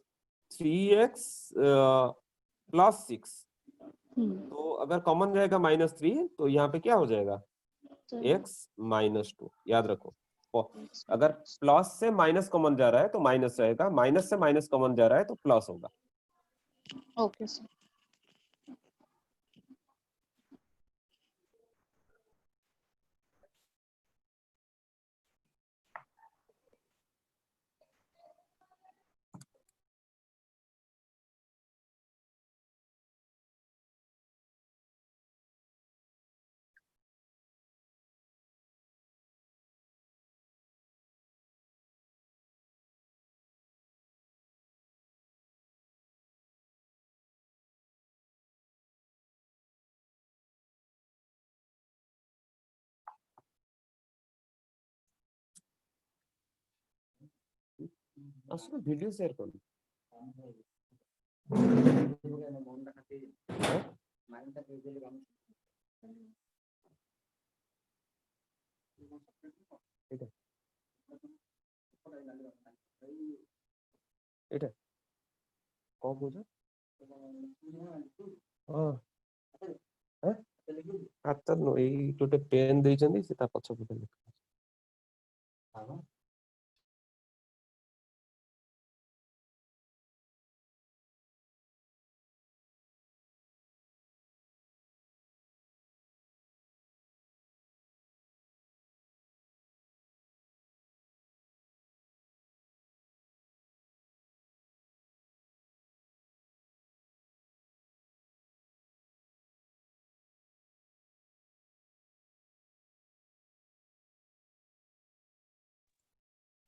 3x plus 6, तो अगर कॉमन जाएगा -3, तो यहाँ पे क्या हो जाएगा? x -2. याद रखो, अगर प्लस से माइनस कॉमन जा रहा है तो माइनस रहेगा, माइनस से माइनस कॉमन जा रहा है तो प्लस होगा. Okay sir. আসলে ভিডিও শেয়ার করুন। এটা কম বোঝা ଆଚ୍ଛା ଏଇ ଗୋଟେ ପେନ୍ ଦେଇଛନ୍ତି ସେ ତା ପଛ ପଟେ ଲେଖା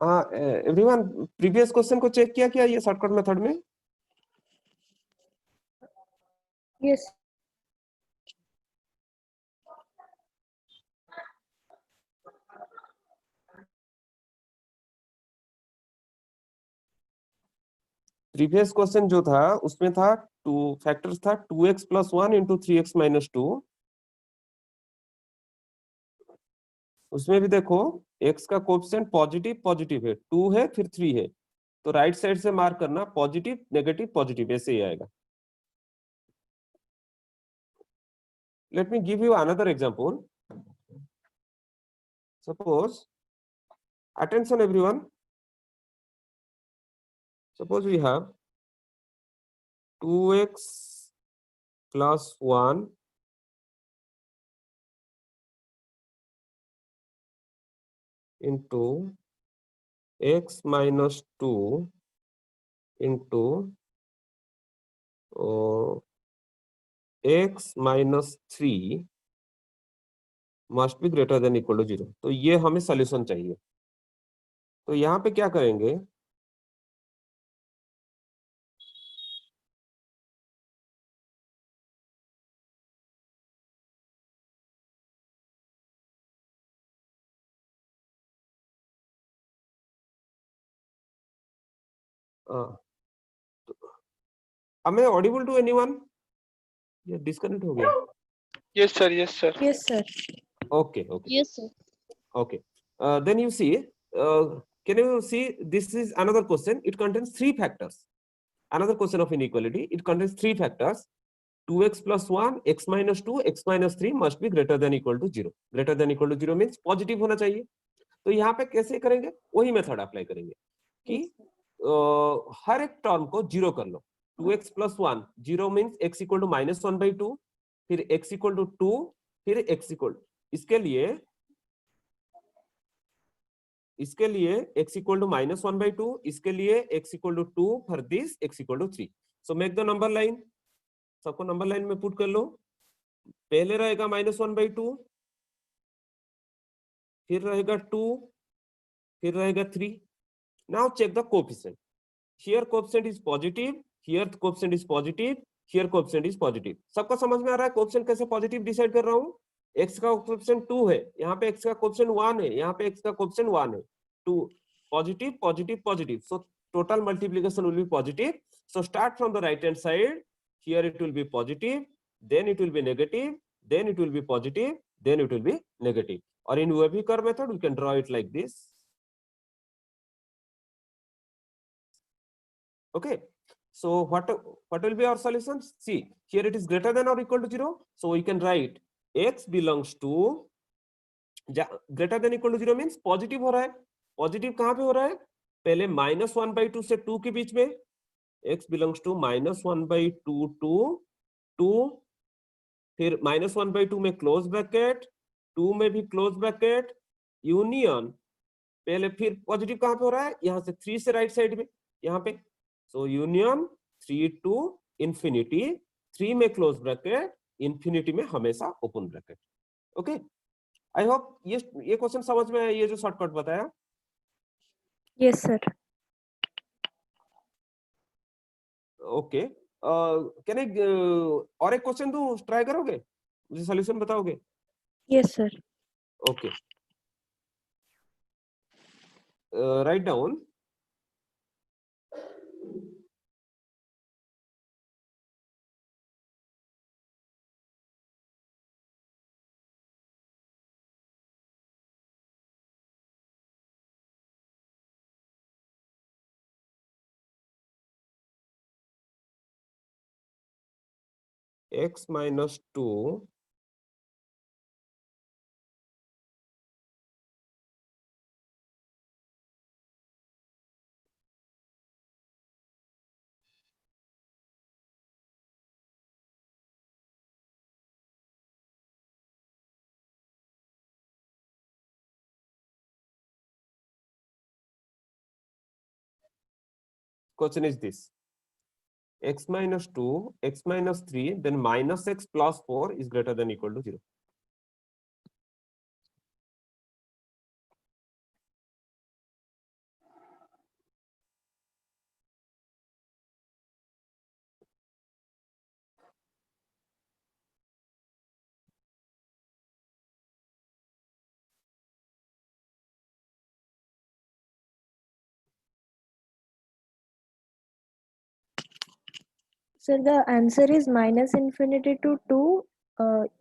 हाँ एवरीवन प्रीवियस क्वेश्चन को चेक किया क्या ये शॉर्टकट मेथड में? Yes. प्रीवियस क्वेश्चन जो था उसमें था टू फैक्टर्स था 2x + 1 × 3x - 2। उसमें भी देखो x का कोएफिशिएंट पॉजिटिव पॉजिटिव है, 2 है फिर 3 है, तो राइट साइड से मार्क करना पॉजिटिव नेगेटिव पॉजिटिव ऐसे ही आएगा। Let me give you another example. Suppose attention everyone, suppose we have 2x + 1 into x minus 2 into x minus 3 must be greater than equal to 0। तो ये हमें solution चाहिए। तो यहाँ पे क्या करेंगे, am I audible to anyone? ये डिस्कनेक्ट हो गया। Yes, sir. Yes, sir. Yes, sir. Okay, okay, Yes, sir. okay. Then you see, can you see this is another question. It contains 3 factors. Another question of inequality. It contains 3 factors. 2x + 1, x minus 2, x minus 3 must be greater than equal to 0। Greater than equal to 0 means positive होना चाहिए। तो यहाँ पे कैसे करेंगे, वही method apply करेंगे कि हर एक टर्म को 0 कर लो। 2x + 1 0 मीन्स x = -1/2, फिर x = 2, फिर x इसके लिए x = -1/2, इसके लिए x = 2, for this x = 3। so make the number line, सबको नंबर लाइन में पुट कर लो। पहले रहेगा -1/2, फिर रहेगा 2, फिर रहेगा 3। Now check the coefficient. Here coefficient is positive, here coefficient is positive, here coefficient is positive. सबको समझ में आ रहा है कोएफिशिएंट कैसे पॉजिटिव डिसाइड कर रहा हूं? x का कोएफिशिएंट 2 है, यहाँ पे x का कोएफिशिएंट 1 है, यहाँ पे x का कोएफिशिएंट 1 है। 2 positive positive positive, so total multiplication will be positive। so start from the right hand side, here it will be positive, then it will be negative, then it will be positive, then it will be negative। or in wavy curve method we can draw it like this। okay, so what will be our solution? See, here it is greater than or equal to 0, so we can write x belongs to greater than equal to 0 means positive हो रहा है। Positive कहां पे हो रहा है? पहले -1/2 से 2 के बीच में, x belongs to -1/2 to 2, फिर -1/2 में क्लोज ब्रैकेट, 2 में भी क्लोज ब्रैकेट, यूनियन, पहले फिर पॉजिटिव कहां पे हो रहा है? यहां से 3 से राइट साइड में, यहाँ पे, सो यूनियन 3 to infinity, 3 में क्लोज ब्रैकेट, इंफिनिटी में हमेशा open bracket. Okay, I hope ये क्वेश्चन समझ में आया, ये जो शॉर्टकट बताया। Yes, sir. Okay, can I और एक क्वेश्चन दूं, ट्राई करोगे, मुझे सॉल्यूशन बताओगे? Yes, sir. Okay, write down x minus 2 question is this: x minus 2, x minus 3, then minus x plus 4 is greater than equal to 0. Sir, the answer is minus infinity to 2,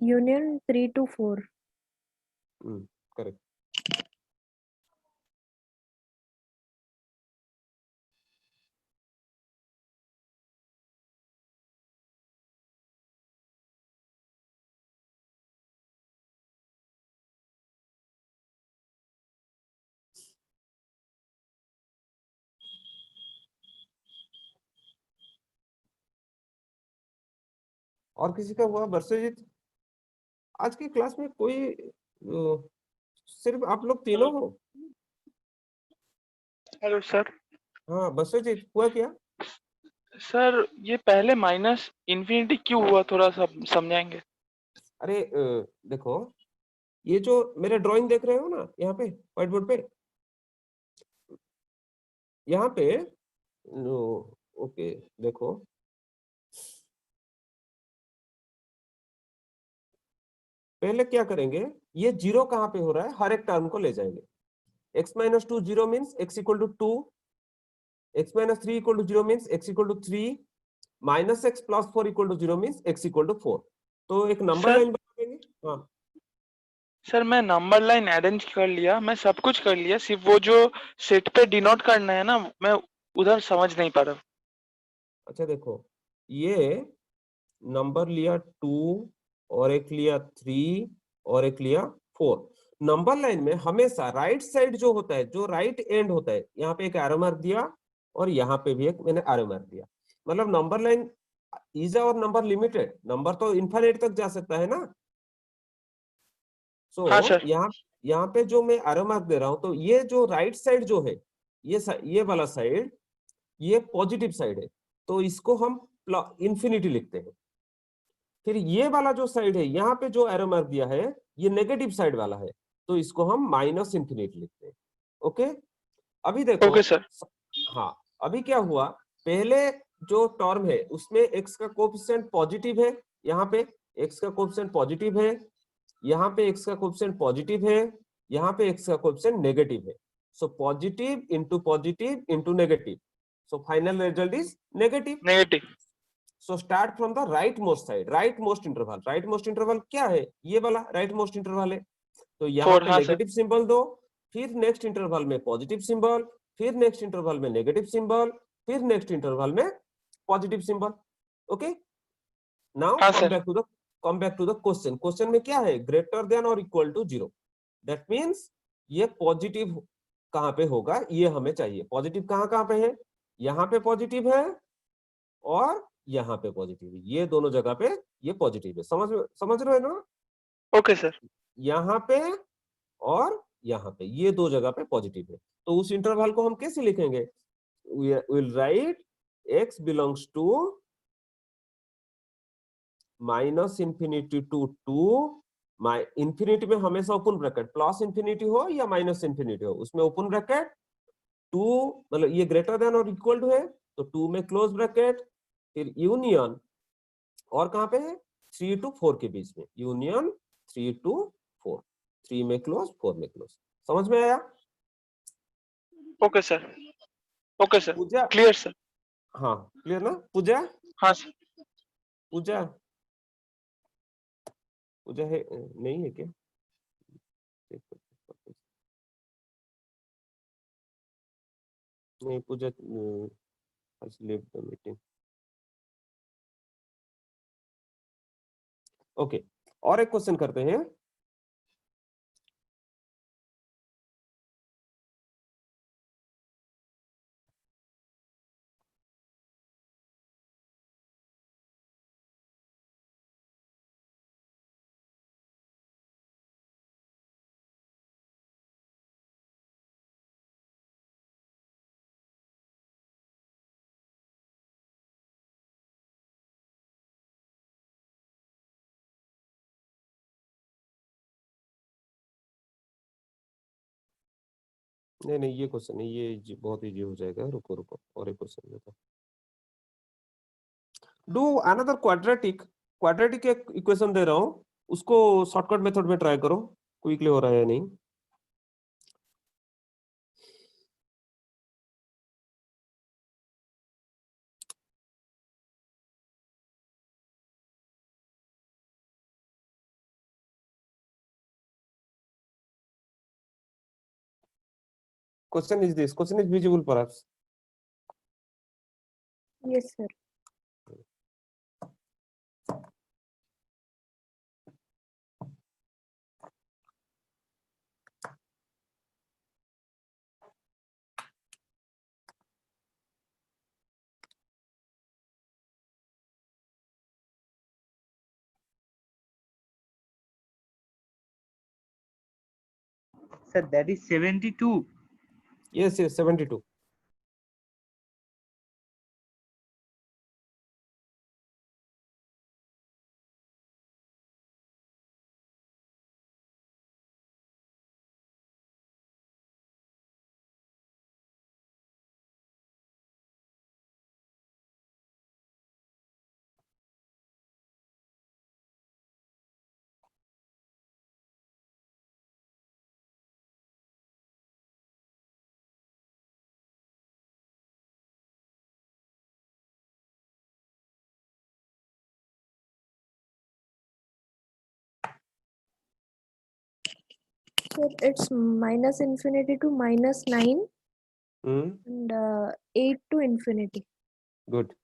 union 3 to 4. Correct. और किसी का हुआ? वर्षजीत, आज की class में कोई सिर्फ आप लोग तीनों हो? Hello sir. हाँ वर्षजीत, हुआ क्या? सर ये पहले माइनस इंफिनिटी क्यों हुआ, थोड़ा सा समझाएंगे? अरे देखो, ये जो मेरे ड्राइंग देख रहे हो ना यहाँ पे व्हाइट बोर्ड पे, यहाँ पे ओके देखो, पहले क्या करेंगे, ये जीरो कहाँ पे हो रहा है हर एक टर्म को ले जाएंगे। x minus 2 0 means x equal to 2, x minus 3 equal to 0 means x equal to 3, minus x plus 4 equal to 0 means x equal to 4. तो एक नंबर सर- लाइन बना देंगे। हाँ सर मैं नंबर लाइन अरेंज कर लिया, मैं सब कुछ कर लिया, सिर्फ वो जो सेट पे डिनोट करना है ना, मैं उधर समझ नहीं पा रहा। अच्छा देखो, ये नंबर लिया 2 और एक लिया 3 और एक लिया 4। नंबर लाइन में हमेशा राइट साइड जो होता है, जो राइट एंड होता है, यहाँ पे एक एरो मार्क दिया और यहाँ पे भी एक मैंने एरो मार्क दिया। मतलब नंबर लाइन इज और नंबर लिमिटेड, नंबर तो इनफाइनाइट तक जा सकता है ना। सो हाँ सर। यहाँ पे जो मैं एरो मार्क दे रहा हूं, तो ये जो राइट साइड जो है, ये वाला साइड, ये पॉजिटिव साइड है, तो इसको हम इंफिनिटी लिखते हैं। फिर ये वाला जो साइड है, यहाँ पे जो एरो मार्क दिया है, ये नेगेटिव साइड वाला है, तो इसको हम माइनस इंफिनिटी लिखते हैं। ओके, अभी देखो। Okay sir. हाँ, अभी क्या हुआ, पहले जो टर्म है उसमें x का कोएफिशिएंट पॉजिटिव है, यहाँ पे x का कोएफिशिएंट पॉजिटिव है, यहाँ पे x का कोएफिशिएंट पॉजिटिव है, यहाँ पे x का कोएफिशिएंट नेगेटिव है। So positive into negative, so final result is negative. Negative. So start from the right most side, right most interval. Right most interval क्या है? ये वाला राइट मोस्ट इंटरवल है, तो यहाँ 4, पे हाँ सर। नेगेटिव सिंबल दो, फिर नेक्स्ट इंटरवल में पॉजिटिव सिंबल, फिर नेक्स्ट इंटरवल में नेगेटिव सिंबल, फिर नेक्स्ट इंटरवल में पॉजिटिव सिंबल। ओके, नाउ हाँ come sir. Back to the question. Question में क्या है? ग्रेटर देन और इक्वल टू 0। दैट मींस ये पॉजिटिव कहाँ पे होगा, ये हमें चाहिए। पॉजिटिव कहाँ पे है? यहाँ पे पॉजिटिव है और यहाँ पे पॉजिटिव है, ये दोनों जगह पे ये पॉजिटिव है। समझ रहे हो ना? Okay sir. यहाँ पे और यहाँ पे, ये दो जगह पे पॉजिटिव है, तो उस इंटरवल को हम कैसे लिखेंगे? Will write x belongs to minus infinity to 2, infinity में हमेशा ओपन ब्रैकेट, प्लस इंफिनिटी हो या माइनस इंफिनिटी हो, उसमें ओपन ब्रैकेट 2, मतलब ये ग्रेटर देन और इक्वल टू है तो 2 में क्लोज ब्रैकेट, फिर यूनियन, और कहाँ पे है? 3 to 4 के बीच में, यूनियन 3 to 4, 3 में क्लोज 4 में क्लोज। समझ में आया? Okay sir. ओके सर, पूजा, क्लियर सर। हाँ क्लियर ना? पूजा, हाँ सर। पूजा, पूजा है नहीं है क्या? नहीं, पूजा has left the meeting. Okay, और एक क्वेश्चन करते हैं। नहीं नहीं, ये क्वेश्चन नहीं, ये बहुत इजी हो जाएगा। रुको रुको, और एक क्वेश्चन देता हूँ। डू अनदर क्वाड्रेटिक एक इक्वेशन दे रहा हूँ, उसको शॉर्टकट मेथड में ट्राई करो, क्विकली हो रहा है या नहीं। Question is this. Question is visible perhaps. Yes, sir. Sir, that is 72. Yes, 72. Sir, it's minus infinity to minus 9 Hmm. and 8 to infinity. Good.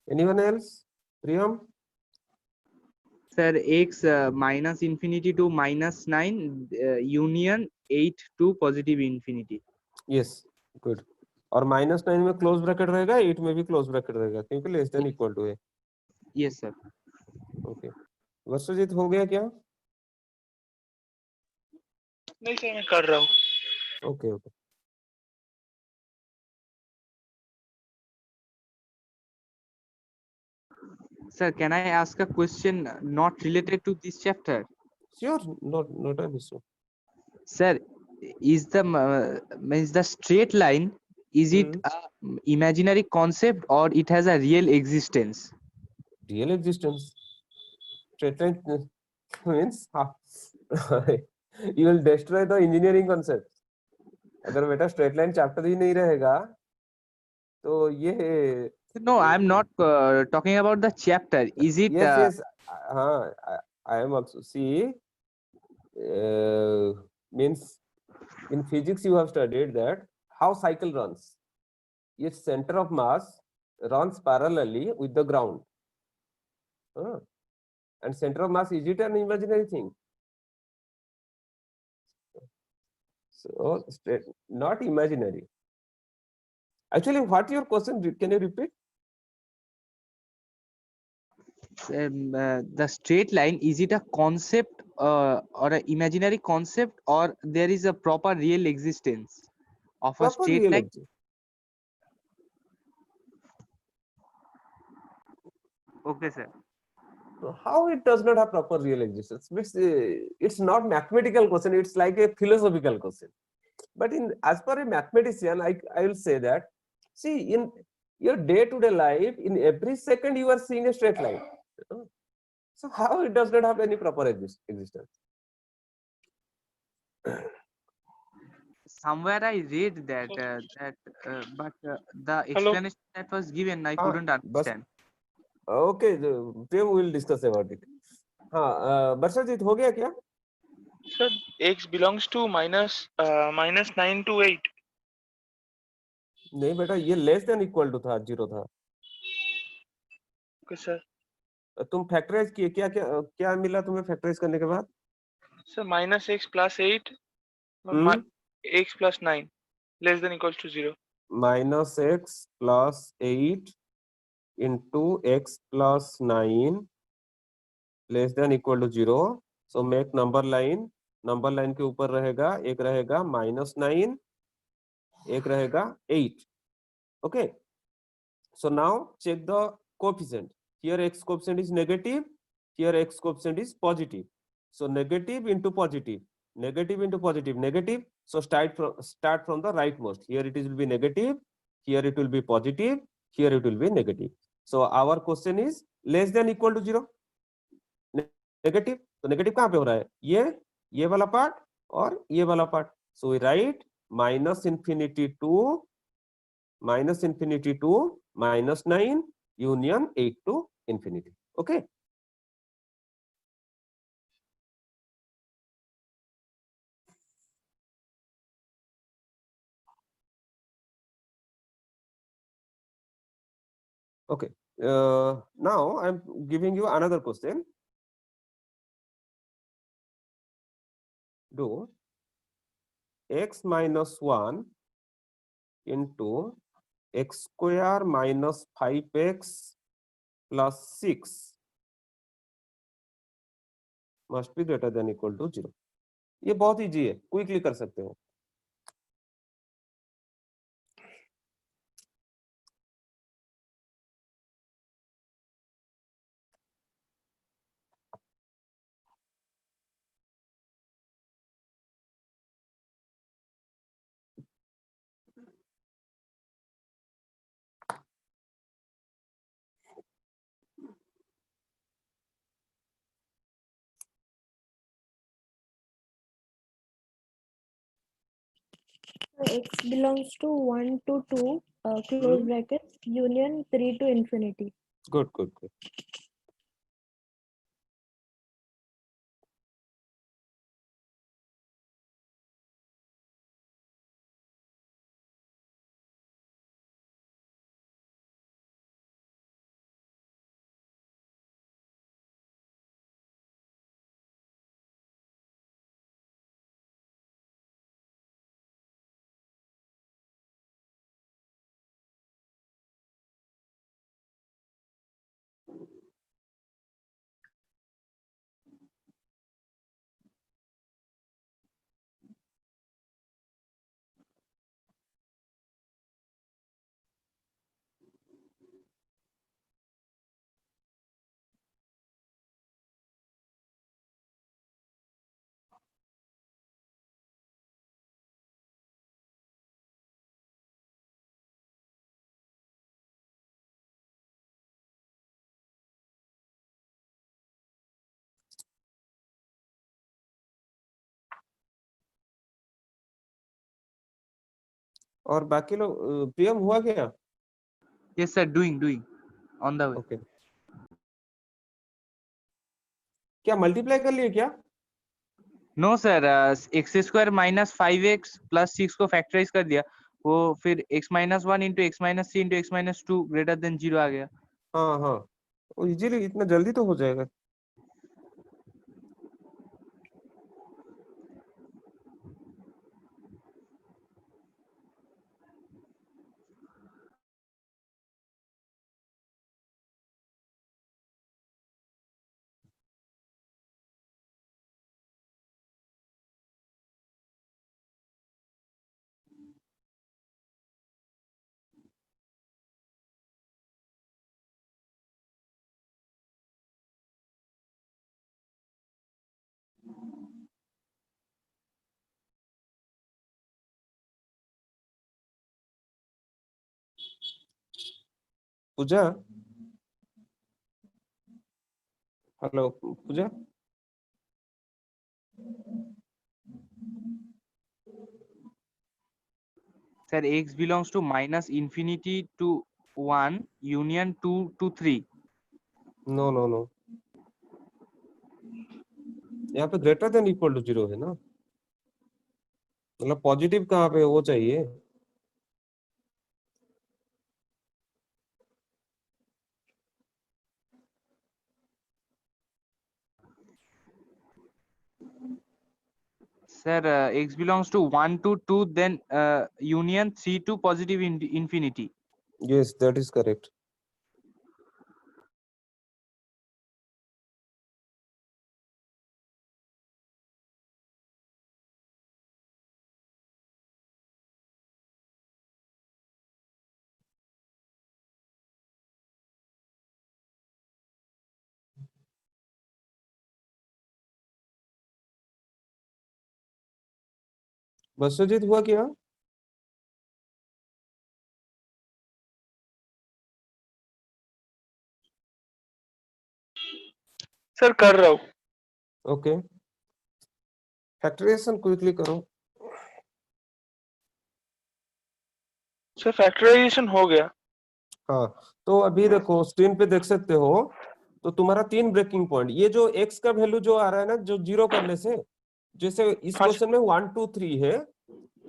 Anyone else? Priyam? Sir, x minus infinity to minus 9 union 8 to positive infinity. Yes. Good. और -9 में close bracket रहेगा, 8 में भी close bracket रहेगा, क्योंकि less than equal to है। Yes, sir. Okay, वर्षजीत हो गया क्या? नहीं सर, मैं कर रहा हूँ। Okay okay. Sir, can I ask a question not related to this chapter? Sure, not an issue. Sir, is the straight line, is it a imaginary concept or it has a real existence? Real existence. Straight line means you will destroy the engineering concept. अगर बेटा straight line chapter ही नहीं रहेगा तो ये No, I'm not talking about the chapter. Is it? yes I am also see means in physics you have studied that how cycle runs. Its center of mass runs parallelly with the ground. And center of mass, is it an imaginary thing? So not imaginary. Actually, what your question? Can you repeat? The straight line, is it a concept or an imaginary concept, or there is a proper real existence of a Proper straight real line? existence. Okay, sir. So how it does not have proper real existence? Means it's not mathematical question. It's like a philosophical question. But in as per a mathematician, I will say that, see, in your day-to-day life, in every second you are seeing a straight line. So how it does not have any proper existence? Somewhere I read that but the explanation that was given I couldn't But understand. okay, we will discuss about it. हाँ, बरसाजीत हो गया क्या? Sir, x belongs to minus 9 to 8. नहीं बेटा, ये less than equal to था, 0 था. Okay, sir. तुम फैक्टराइज किए, क्या क्या क्या मिला तुम्हें फैक्टराइज करने के बाद? So minus x plus 8, hmm, x plus 9 less than equals to 0. Minus x plus 8 into x plus 9 less than equal to 0. So make number line के ऊपर रहेगा, एक रहेगा -9, एक रहेगा 8. Okay, so now check the coefficient. Here x coefficient is negative, here x coefficient is positive. So negative into positive, negative. So start from the rightmost. Here it will be negative, here it will be positive, here it will be negative. So our question is less than equal to 0. Negative, तो negative कहां पे हो रहा है? ये वाला part और ये वाला part. So we write minus infinity to -9 union 8 to infinity. Okay. Okay. Now I'm giving you another question. Do x minus 1 into x square minus 5x plus 6 must be greater than equal to 0. ये बहुत easy है, quickly कर सकते हो. So x belongs to 1 to 2, close brackets, union 3 to infinity. Good. और बाकी लोग PM हुआ क्या? Yes, sir. Doing on the way. Okay. क्या मल्टीप्लाई कर लिए क्या? No sir, x square minus 5x plus 6 को फैक्टराइज कर दिया, वो फिर x minus 1 into x minus 3 into x minus 2 greater than 0 आ गया. हाँ, इजीली, इतना जल्दी तो हो जाएगा. Pooja, hello Pooja. Sir, x belongs to minus infinity to 1 union 2 to 3. No no no, यहाँ पे ग्रेटर देन इक्वल टू 0 है ना, मतलब पॉजिटिव कहाँ पे है वो चाहिए। Sir, x belongs to 1 to 2, then union 3 to positive infinity. Yes, that is correct. बसुजीत हुआ क्या? सर कर रहा हूँ। ओके, फैक्टराइजेशन क्विकली करो। सर फैक्टराइजेशन हो गया। हाँ, तो अभी देखो स्क्रीन पे देख सकते हो, तो तुम्हारा 3 ब्रेकिंग पॉइंट, ये जो x का वैल्यू जो आ रहा है ना, जो 0 करने से, जैसे इस हाँ क्वेश्चन में 1 2 3 है,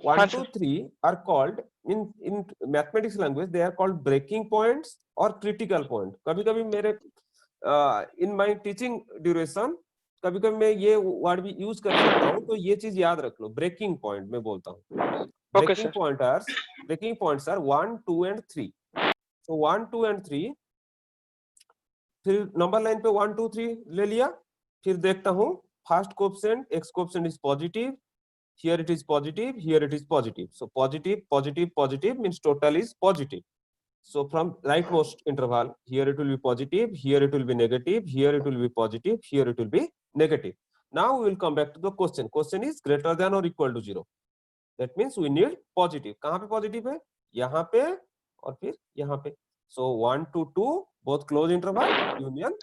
1 हाँ 2 sir. 3 are called in mathematics language, they are called breaking points और क्रिटिकल पॉइंट। कभी कभी मेरे इन माय टीचिंग ड्यूरेशन कभी कभी मैं ये वर्ड भी यूज कर सकता हूँ, तो ये चीज याद रख लो, ब्रेकिंग पॉइंट मैं बोलता हूँ। Okay breaking sir. Points are 1 2 and 3। so 1 2 and 3, फिर नंबर लाइन पे 1 2 3 ले लिया, फिर देखता हूँ first coefficient x coefficient is positive, here it is positive, here it is positive, so positive positive positive means total is positive. So from rightmost interval, here it will be positive, here it will be negative, here it will be positive, here it will be negative. Now we will come back to the question. Question is greater than or equal to 0. That means we need positive. कहाँ पे positive है? यहाँ पे और फिर यहाँ पे. So 1 to 2 both close interval, union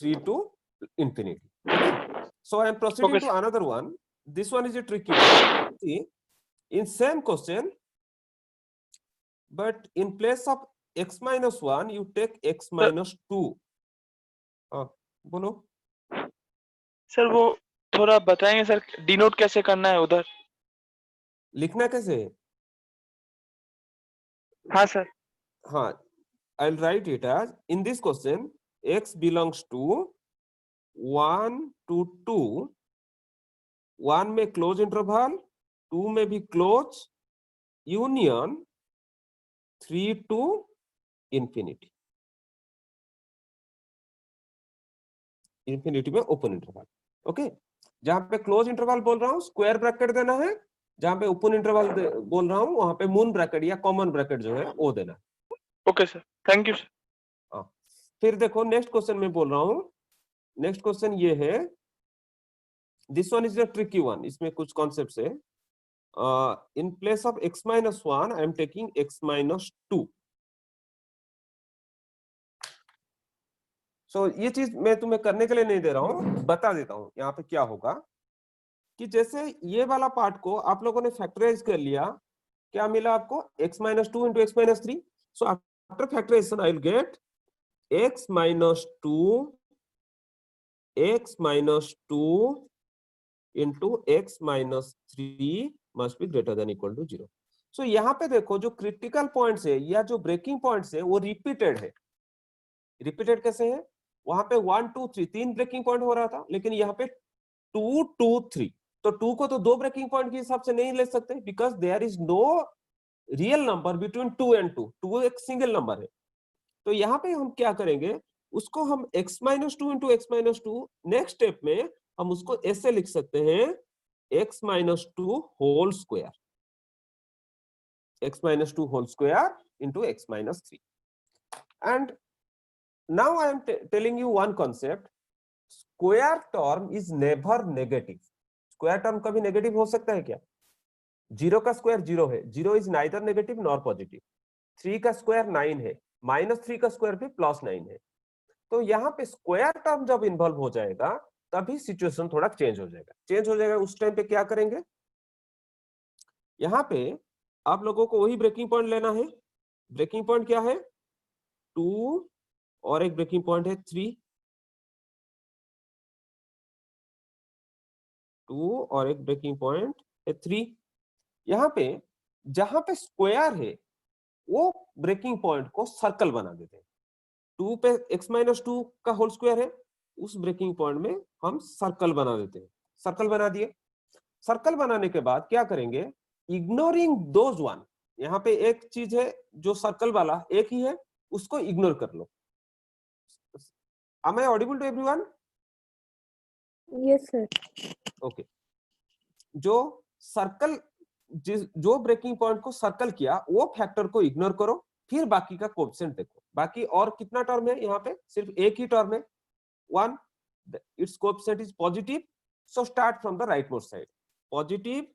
3 to infinity. Okay. So I am proceeding Okay, to another one. This one is a tricky one. See, in same question, but in place of x minus 1, you take x minus 2. बोलो। Sir वो थोड़ा बताएंगे sir, denote कैसे करना है उधर? लिखना कैसे? हाँ सर। हाँ, I'll write it as, in this question, x belongs to 1 to 2, 1 में close interval, 2 में भी close, union 3 to infinity. infinity में open interval. ओके, जहां पे क्लोज इंटरवल बोल रहा हूँ स्क्वायर ब्रैकेट देना है, जहां पे ओपन इंटरवल बोल रहा हूँ वहां पे मून ब्रैकेट या कॉमन ब्रैकेट जो है वो देना है। Okay sir, thank you sir. फिर देखो नेक्स्ट क्वेश्चन में बोल रहा हूँ, नेक्स्ट क्वेश्चन ये है, this one is a tricky one, इसमें कुछ कॉन्सेप्ट्स है। In place of x minus 1 I am taking x minus 2. सो ये चीज मैं तुम्हें करने के लिए नहीं दे रहा हूँ, बता देता हूँ यहाँ पे क्या होगा, कि जैसे ये वाला पार्ट को आप लोगों ने फैक्टराइज कर लिया, क्या मिला आपको x minus 2 into x minus 3. So after factorisation I will get x minus 2 into x minus 3 must be greater than equal to 0. सो यहाँ पे देखो जो क्रिटिकल पॉइंट्स है या जो ब्रेकिंग पॉइंट्स है वो रिपीटेड है। रिपीटेड कैसे है? वहां पे 1 2 3 3 ब्रेकिंग पॉइंट हो रहा था, लेकिन यहाँ पे 2 2 3, तो 2 को तो 2 ब्रेकिंग पॉइंट के हिसाब से नहीं ले सकते, because there is no real number between 2 and 2. 2 एक सिंगल नंबर है, तो यहाँ पे हम क्या करेंगे, उसको हम x minus 2 into x minus 2, next step में हम उसको ऐसे लिख सकते हैं, x minus 2 whole square, x minus 2 whole square into x minus 3. And now I am telling you one concept, square term is never negative. Square term कभी negative हो सकता है क्या? 0 का स्क्वायर 0 है, 0 is neither negative nor positive. 3 का square 9 है, -3 का स्क्वायर भी +9 है। तो यहाँ पे स्क्वायर टर्म जब इन्वॉल्व हो जाएगा तभी सिचुएशन थोड़ा चेंज हो जाएगा। चेंज हो जाएगा उस टाइम पे क्या करेंगे, यहाँ पे आप लोगों को वही ब्रेकिंग पॉइंट लेना है। ब्रेकिंग पॉइंट क्या है, 2 और एक ब्रेकिंग पॉइंट है 3, 2 और एक ब्रेकिंग पॉइंट है 3। यहाँ पे जहां पे स्क्वायर है वो ब्रेकिंग पॉइंट को सर्कल बना देते हैं। 2 पे x-2 का होल स्क्वायर है, उस ब्रेकिंग पॉइंट में हम सर्कल बना देते हैं। सर्कल बना दिए। सर्कल बनाने के बाद क्या करेंगे, इग्नोरिंग दोज वन, यहाँ पे एक चीज है जो सर्कल वाला एक ही है, उसको इग्नोर कर लो। Am I audible to everyone? Yes, sir. Okay जो सर्कल जो ब्रेकिंग पॉइंट को सर्कल किया वो फैक्टर को इग्नोर करो, फिर बाकी का कोएफिशिएंट देखो। बाकी और कितना टर्म है, यहाँ पे सिर्फ एक ही टर्म है 1, it's coefficient is positive, so start from the right most side. Positive,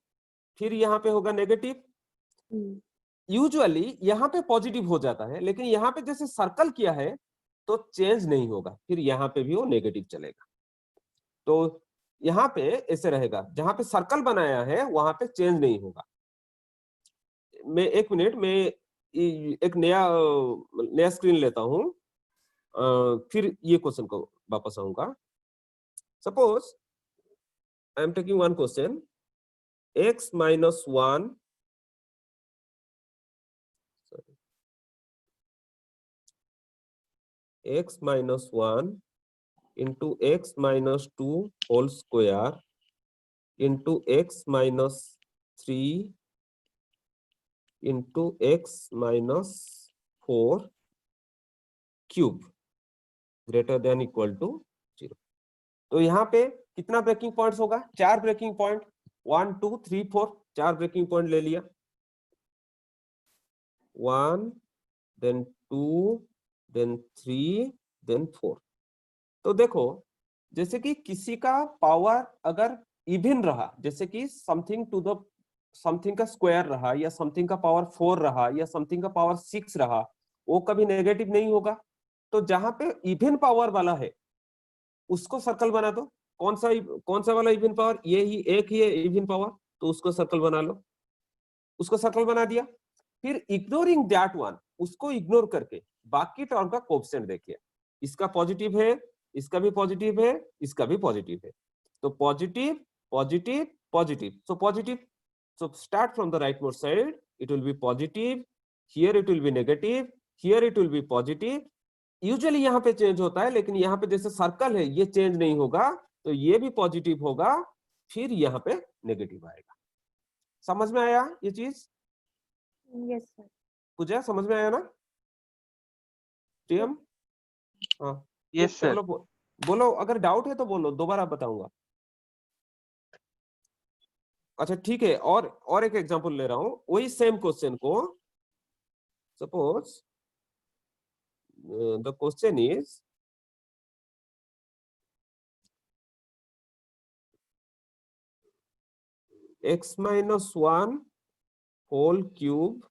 फिर यहाँ पे होगा नेगेटिव। यूजुअली यहाँ पे पॉजिटिव हो जाता है, लेकिन यहाँ पे जैसे सर्कल किया है तो चेंज नहीं होगा, फिर यहाँ पे भी वो नेगेटिव चलेगा। तो यहाँ पे ऐसे रहेगा, जहां पे सर्कल बनाया है वहां पे चेंज नहीं होगा। मैं एक मिनट में एक नया स्क्रीन लेता हूं, फिर ये क्वेश्चन को वापस आऊंगा। Suppose I am taking one question, x - 1 x - 1 into x - 2 whole square into x - 3 into x - 4 cube greater than equal to 0। तो यहाँ पे कितना ब्रेकिंग पॉइंट्स होगा, 4 ब्रेकिंग पॉइंट, 1 2 3 4, 4 ब्रेकिंग पॉइंट ले लिया। 1 then 2 then 3 then 4। तो देखो जैसे कि किसी का पावर अगर इवन रहा, जैसे कि समथिंग का स्क्वायर रहा, या समथिंग का पावर 4 रहा, या समथिंग का पावर 6 रहा, वो कभी नेगेटिव नहीं होगा। तो जहां पे इवन पावर वाला है उसको सर्कल बना दो। कौन सा वाला इवन पावर, ये ही एक ही है इवन पावर, तो उसको सर्कल बना लो। उसको सर्कल बना दिया, फिर इग्नोरिंग दैट वन, उसको इग्नोर करके बाकी टर्म का कोएफिशिएंट देखिए। इसका पॉजिटिव है, इसका भी पॉजिटिव है, इसका भी पॉजिटिव है। तो positive positive positive, so positive, so start from the rightmost side, it will be positive, here it will be negative, here it will be positive। Usually यहाँ पे चेंज होता है, लेकिन यहाँ पे जैसे सर्कल है ये चेंज नहीं होगा, तो ये भी पॉजिटिव होगा, फिर यहाँ पे नेगेटिव आएगा। समझ में आया ये चीज? Yes, sir. पूजा समझ में आया ना? प्रियम? हाँ Yes, sir. चलो बोलो, अगर डाउट है तो बोलो, दोबारा बताऊंगा। अच्छा ठीक है, और एक एग्जांपल ले रहा हूं, वही सेम क्वेश्चन को। Suppose the question is x - 1 whole cube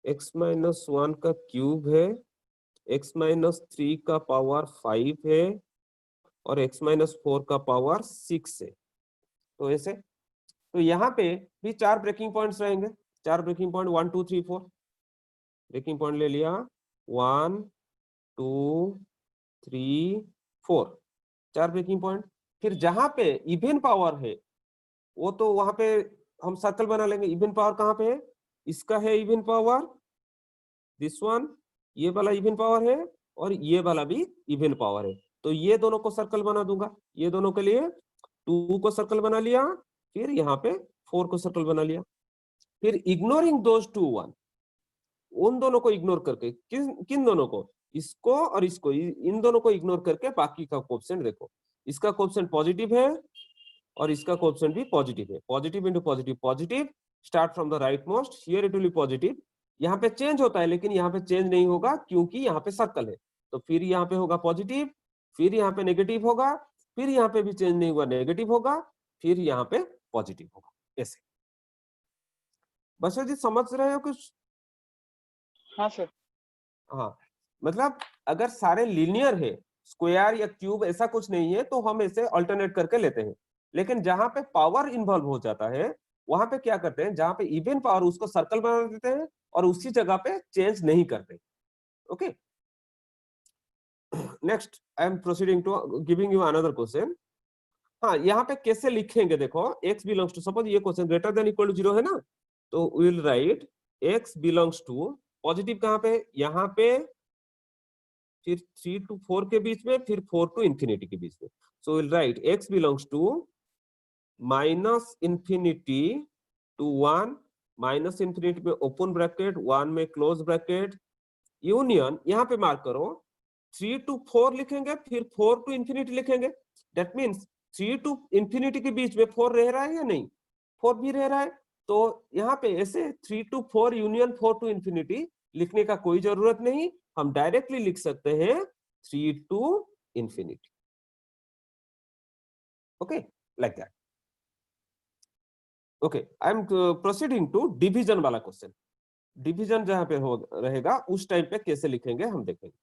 x - 1 का क्यूब है, x - 3 का पावर 5 है, और x - 4 का पावर 6 है। तो ऐसे, तो यहाँ पे भी 4 ब्रेकिंग पॉइंट्स रहेंगे। 4 ब्रेकिंग पॉइंट, 1 2 3 4 ब्रेकिंग पॉइंट ले लिया, 1 2 3 4, 4 ब्रेकिंग पॉइंट। फिर जहां पे इवन पावर है वो तो वहां पे हम सर्कल बना लेंगे। इवन पावर कहाँ पे है, इसका है इवन पावर, दिस वन, ये वाला इवन पावर है, और ये वाला भी इवन पावर है। तो ये दोनों को सर्कल बना दूंगा। ये दोनों के लिए 2 को सर्कल बना लिया, फिर यहाँ पे 4 को सर्कल बना लिया। फिर इग्नोरिंग दोज 2 1, उन दोनों को इग्नोर करके, किन दोनों को, इसको और इसको, इन दोनों को इग्नोर करके बाकी का कोएफिशिएंट देखो। इसका कोएफिशिएंट पॉजिटिव है और इसका कोएफिशिएंट भी पॉजिटिव है। Positive into positive positive, start from the right most, here it will be positive. यहाँ पे चेंज होता है, लेकिन यहाँ पे चेंज नहीं होगा क्योंकि यहाँ पे सर्कल है। तो फिर यहाँ पे होगा पॉजिटिव, फिर यहाँ पे नेगेटिव होगा, फिर यहाँ पे भी चेंज नहीं हुआ नेगेटिव होगा, फिर यहाँ पे पॉजिटिव होगा, ऐसे। बस जी समझ रहे हो कुछ? हाँ सर। हाँ, मतलब अगर सारे लीनियर है, स्क्वायर या क्यूब ऐसा कुछ नहीं है, तो हम इसे अल्टरनेट करके लेते हैं। लेकिन जहां पे पावर इन्वॉल्व हो जाता है, वहां पे क्या करते हैं, जहां पे इवन पावर उसको सर्कल बना देते हैं और उसी जगह पे चेंज नहीं करते। Okay, next I am proceeding to giving you another question. हाँ, यहाँ पे कैसे लिखेंगे देखो, x बिलोंग्स टू, सपोज ये question greater than equal to 0 है ना, तो we will write x belongs to, positive कहाँ पे, यहाँ पे, फिर 3 to 4 के बीच में, फिर 4 to इंफिनिटी के बीच में। So will write x belongs to minus infinity to 1, minus infinity में ओपन ब्रैकेट, 1 में क्लोज ब्रैकेट, यूनियन, यहाँ पे मार्क करो 3 to 4 लिखेंगे, फिर 4 to इंफिनिटी लिखेंगे। दैट मीन्स 3 to इंफिनिटी के बीच में 4 रह रहा है या नहीं, 4 भी रह रहा है, तो यहाँ पे ऐसे 3 to 4 यूनियन 4 to इंफिनिटी लिखने का कोई जरूरत नहीं, हम डायरेक्टली लिख सकते हैं 3 to infinity. Okay, like that. Okay, I am proceeding to division वाला क्वेश्चन। डिवीजन जहां पे हो रहेगा उस टाइम पे कैसे लिखेंगे हम देखेंगे।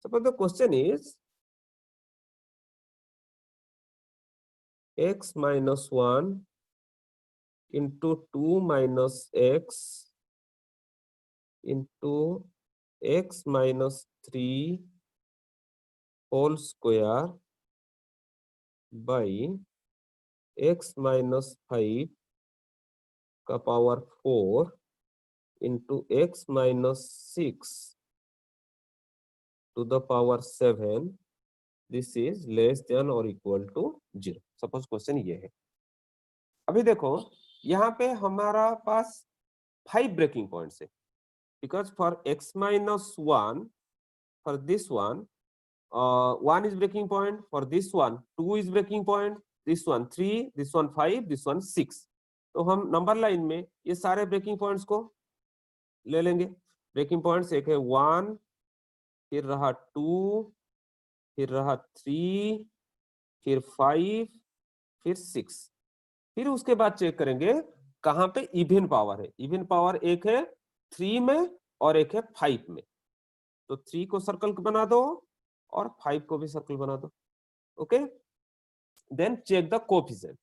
Suppose the question is x minus 1 into 2 minus x into x minus 3 whole square by x minus 5 का power 4 into x minus 6 to the power 7, this is less than or equal to 0। Suppose question ये है। अभी देखो यहाँ पे हमारा पास 5 breaking points है, because for x minus 1 for this one 1 is breaking point, for this one 2 is breaking point, this one 3, this one 5, this one 6। तो हम नंबर लाइन में ये सारे ब्रेकिंग पॉइंट्स को ले लेंगे। ब्रेकिंग पॉइंट्स एक है 1, फिर रहा 2, फिर रहा 3, फिर 5, फिर 6। फिर उसके बाद चेक करेंगे कहां पे इवन पावर है। इवन पावर एक है 3 में और एक है 5 में, तो 3 को सर्कल बना दो और 5 को भी सर्कल बना दो। Okay, then check the coefficient.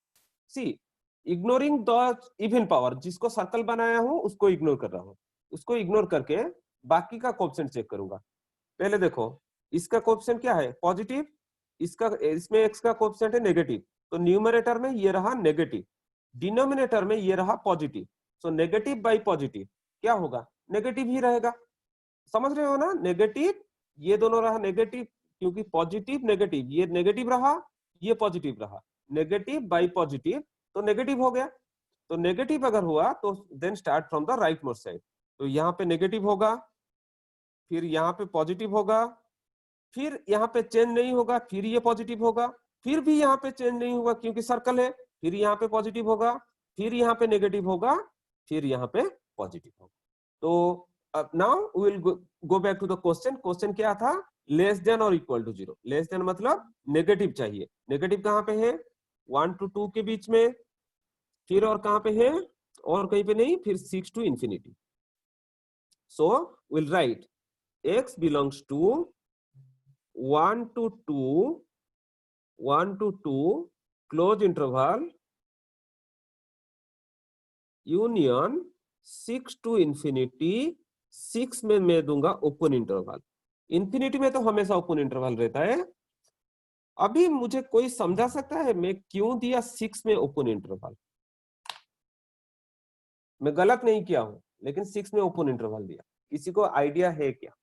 See, ignoring the even power, जिसको सर्कल बनाया हूं उसको इग्नोर कर रहा हूं, उसको इग्नोर करके बाकी का कोएफिशिएंट चेक करूंगा। पहले देखो इसका कोएफिशिएंट क्या है, पॉजिटिव, इसका, इसमें x का कोएफिशिएंट है नेगेटिव, तो न्यूमरेटर में ये रहा नेगेटिव, डिनोमिनेटर में ये रहा positive. So negative by positive क्या होगा, नेगेटिव ही रहेगा। समझ रहे हो ना, नेगेटिव, ये दोनों रहा नेगेटिव, क्योंकि पॉजिटिव नेगेटिव, ये नेगेटिव रहा, ये पॉजिटिव रहा, नेगेटिव बाई पॉजिटिव तो नेगेटिव हो गया। तो नेगेटिव अगर हुआ तो then start from the right most side. तो यहाँ पे नेगेटिव होगा, फिर यहाँ पे पॉजिटिव होगा, फिर यहाँ पे चेंज नहीं होगा, फिर ये पॉजिटिव होगा, फिर भी यहाँ पे चेंज नहीं होगा क्योंकि सर्कल है, फिर यहाँ पे पॉजिटिव होगा, फिर यहाँ पे नेगेटिव होगा, फिर यहाँ पे पॉजिटिव होगा। तो now we will go back to the question. Question क्या था, लेस देन और इक्वल टू 0। लेस देन मतलब नेगेटिव चाहिए। नेगेटिव कहाँ पे है, 1 to 2 के बीच में, फिर और कहाँ पे है, और कहीं पे नहीं, फिर 6 to infinity. So will write x belongs to 1 to 2 close interval union 6 to infinity, 6 में मैं दूंगा ओपन इंटरवल। इंफिनिटी में तो हमेशा ओपन इंटरवल रहता है। अभी मुझे कोई समझा सकता है मैं क्यों दिया 6 में ओपन इंटरवल? मैं गलत नहीं किया हूं, लेकिन 6 में ओपन इंटरवल दिया। किसी को आइडिया है क्या?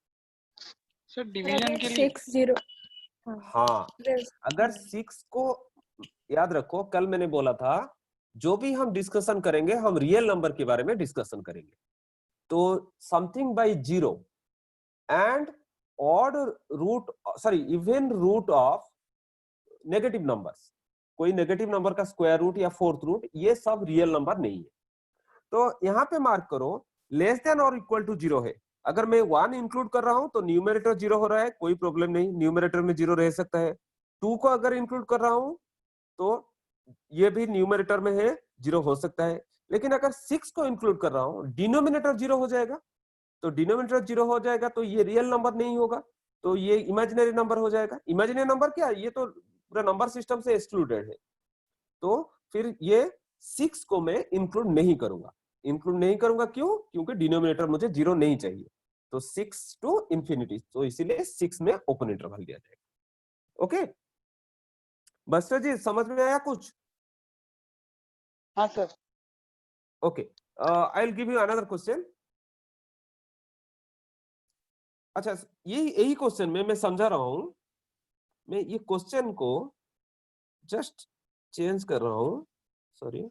सर डिवीजन के लिए 6 0। हाँ, अगर 6 को याद रखो, कल मैंने बोला था जो भी हम डिस्कशन करेंगे हम रियल नंबर के बारे में डिस्कशन करेंगे। तो something by 0 and odd root, sorry even root of negative numbers, कोई नेगेटिव नंबर का स्क्वायर रूट या फोर्थ रूट, ये सब रियल नंबर नहीं है। तो यहाँ पे मार्क करो लेस देन और इक्वल टू 0 है। अगर मैं 1 इंक्लूड कर रहा हूं तो न्यूमरेटर 0 हो रहा है, कोई प्रॉब्लम नहीं, न्यूमरेटर में 0 रह सकता है। 2 को अगर इंक्लूड कर रहा हूं तो ये भी न्यूमरेटर में है, 0 हो सकता है। लेकिन अगर 6 को इंक्लूड कर रहा हूं, डिनोमिनेटर 0 हो जाएगा। तो डिनोमिनेटर 0 हो जाएगा तो ये रियल नंबर नहीं होगा, तो ये इमेजिनरी नंबर हो जाएगा। इमेजिनरी नंबर क्या, ये तो पूरा नंबर सिस्टम से एक्सक्लूडेड है। तो फिर ये 6 को मैं इंक्लूड नहीं करूंगा। इंक्लूड नहीं करूंगा क्यों? क्योंकि डिनोमिनेटर मुझे 0 नहीं चाहिए। तो 6 टू इंफिनिटी, तो इसीलिए 6 में ओपन इंटरवल दिया जाएगा। ओके बस्टर जी, समझ में आया कुछ? हाँ sir. Okay, I will give you another question. अच्छा, यही क्वेश्चन में मैं समझा रहा हूं, मैं ये क्वेश्चन को जस्ट चेंज कर रहा हूं, सॉरी,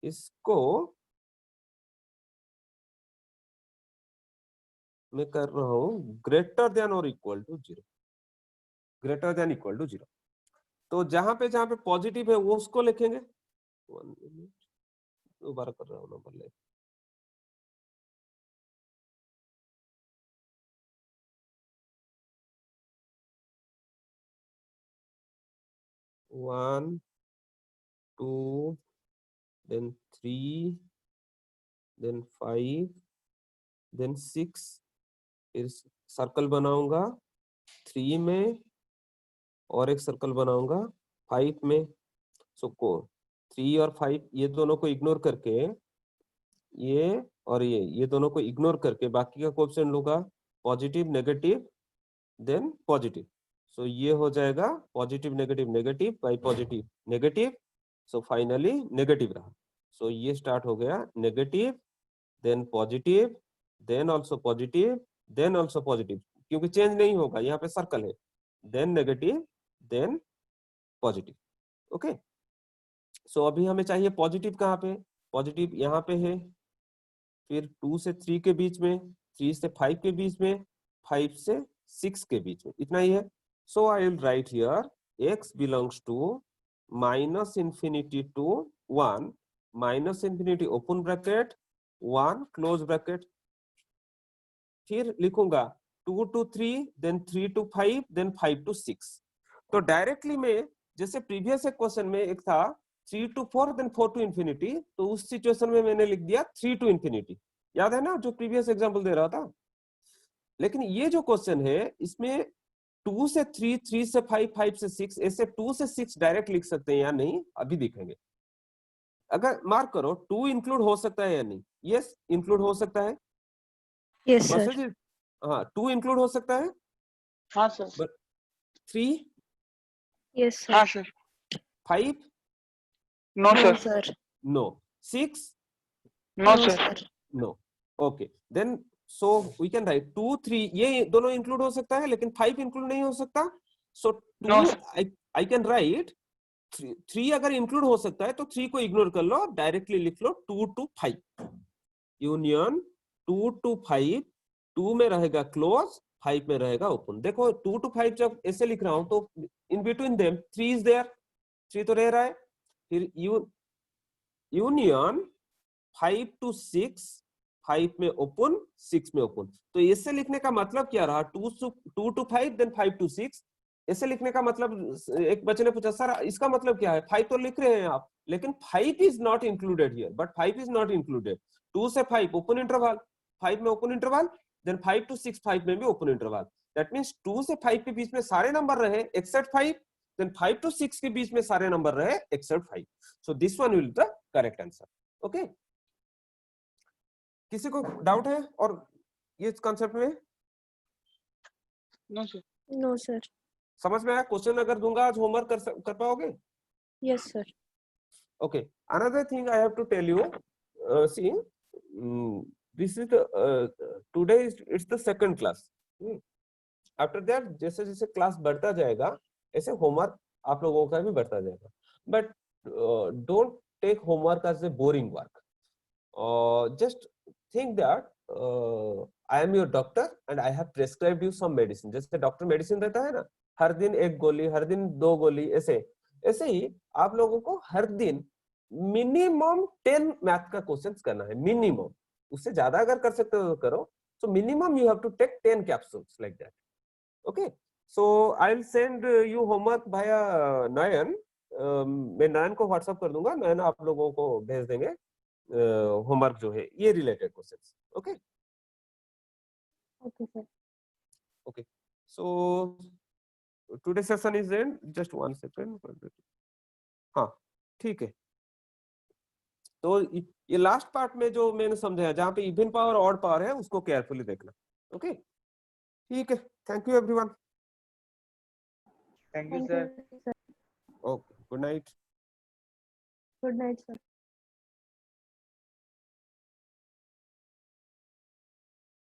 इसको मैं कर रहा हूं ग्रेटर देन और equal to 0, greater than equal to 0। तो जहां पे पॉजिटिव है वो उसको लिखेंगे। 1 मिनट, दोबारा कर रहा हूं नंबर ले। One, two, then 3, then 5, then 6, फिर सर्कल बनाऊंगा 3 में और एक सर्कल बनाऊंगा 5 में। सो को 3 और 5 ये दोनों को इग्नोर करके, ये और ये दोनों को इग्नोर करके बाकी का कोएफिशिएंट लूंगा, positive negative then positive. So ये हो जाएगा positive negative negative by positive negative, so finally negative रहा। सो ये स्टार्ट हो गया negative, then positive, then also positive, then also positive, क्योंकि चेंज नहीं होगा, यहाँ पे सर्कल है, then negative, then positive. Okay, so अभी हमें चाहिए पॉजिटिव कहाँ पे, पॉजिटिव यहाँ पे है, फिर 2 से 3 के बीच में, 3 से 5 के बीच में, 5 से 6 के बीच में, इतना ही है। So I will write here x belongs to minus infinity to 1, minus infinity open bracket 1 close bracket, फिर लिखूंगा 2 to 3, then 3 to 5, then 5 to 6। तो डायरेक्टली में जैसे प्रीवियस एक क्वेश्चन में एक था 3 to 4, देन 4 to इंफिनिटी, तो उस सिचुएशन में मैंने लिख दिया 3 to इंफिनिटी। याद है ना जो प्रीवियस एग्जांपल दे रहा था? लेकिन ये जो क्वेश्चन है इसमें 2 से 3, 3 से 5, 5 से 6, ऐसे 2 से 6 डायरेक्ट लिख सकते हैं या नहीं, अभी देखेंगे। अगर मार्क करो 2 इंक्लूड हो सकता है या नहीं? यस, इंक्लूड हो सकता है। Yes, Basu sir. जी, हाँ 2 इंक्लूड हो सकता है। हाँ सर। 3, Yes, sir. हाँ sir. 5, no No, sir. sir. No, 6, no No, sir. sir. No. Okay, then so we can write 2, 3, ये दोनों इंक्लूड हो सकता है, लेकिन 5 इंक्लूड नहीं हो सकता। सो 2 No, आई कैन राइट 3 अगर इंक्लूड हो सकता है तो 3 को इग्नोर कर लो, डायरेक्टली लिख लो 2 to 5, यूनियन 2 to 5, 2 में रहेगा क्लोज, 5 में रहेगा ओपन। देखो 2 to 5 जब ऐसे लिख रहा हूं तो in between them 3 is there, 3 तो रह रहा है, फिर यूनियन 5 to 6, 5 में ओपन, 6 में ओपन। तो ऐसे लिखने का मतलब क्या रहा, 2 to 5 देन 5 to 6, ऐसे लिखने का मतलब, एक बच्चे ने पूछा सर इसका मतलब क्या है, 5 तो लिख रहे हैं आप, लेकिन 5 is not included here, but 5 is not included. 2 से 5 ओपन इंटरवल, 5 में ओपन इंटरवल, देन 5 to 6, 5 में भी ओपन इंटरवल। दैट मींस 2 से 5 के बीच में सारे नंबर रहे एक्सेप्ट 5, देन 5 to 6 के बीच में सारे नंबर रहे except 5। So this one will the correct answer. Okay, किसी को डाउट है और ये कॉन्सेप्ट में? No sir. No, sir. समझ में आया? क्वेश्चन अगर दूंगा आज होमवर्क कर पाओगे? Yes, sir. Okay, another thing I have to tell you, see, this is the today it's the second class. After that जैसे जैसे क्लास बढ़ता जाएगा ऐसे होमवर्क आप लोगों का भी बढ़ता जाएगा, but don't take homework as a boring work. Just think that I am your doctor and I have prescribed you some medicine. जैसे डॉक्टर मेडिसिन देता है ना, हर दिन 1 गोली, हर दिन 2 गोली, ऐसे ही आप लोगों को हर दिन मिनिमम 10 मैथ का क्वेश्चंस करना है, मिनिमम। उससे ज्यादा अगर कर सकते हो तो करो। So minimum you have to take 10 capsules like that. Okay, so I will send you homework भाया नयन। मैं नयन को व्हाट्सएप कर दूंगा, नयन आप लोगों को भेज देंगे होमवर्क जो है ये related questions. Okay Okay, sir. Okay, so today session is and, just 1 second. हाँ ठीक है, तो ये लास्ट पार्ट में जो मैंने समझाया जहाँ पे इवन पावर ऑड पावर है उसको केयरफुली देखना। ओके ठीक है, thank you everyone. Thank you, Thank sir. you, sir. Okay, good night. Good night, sir.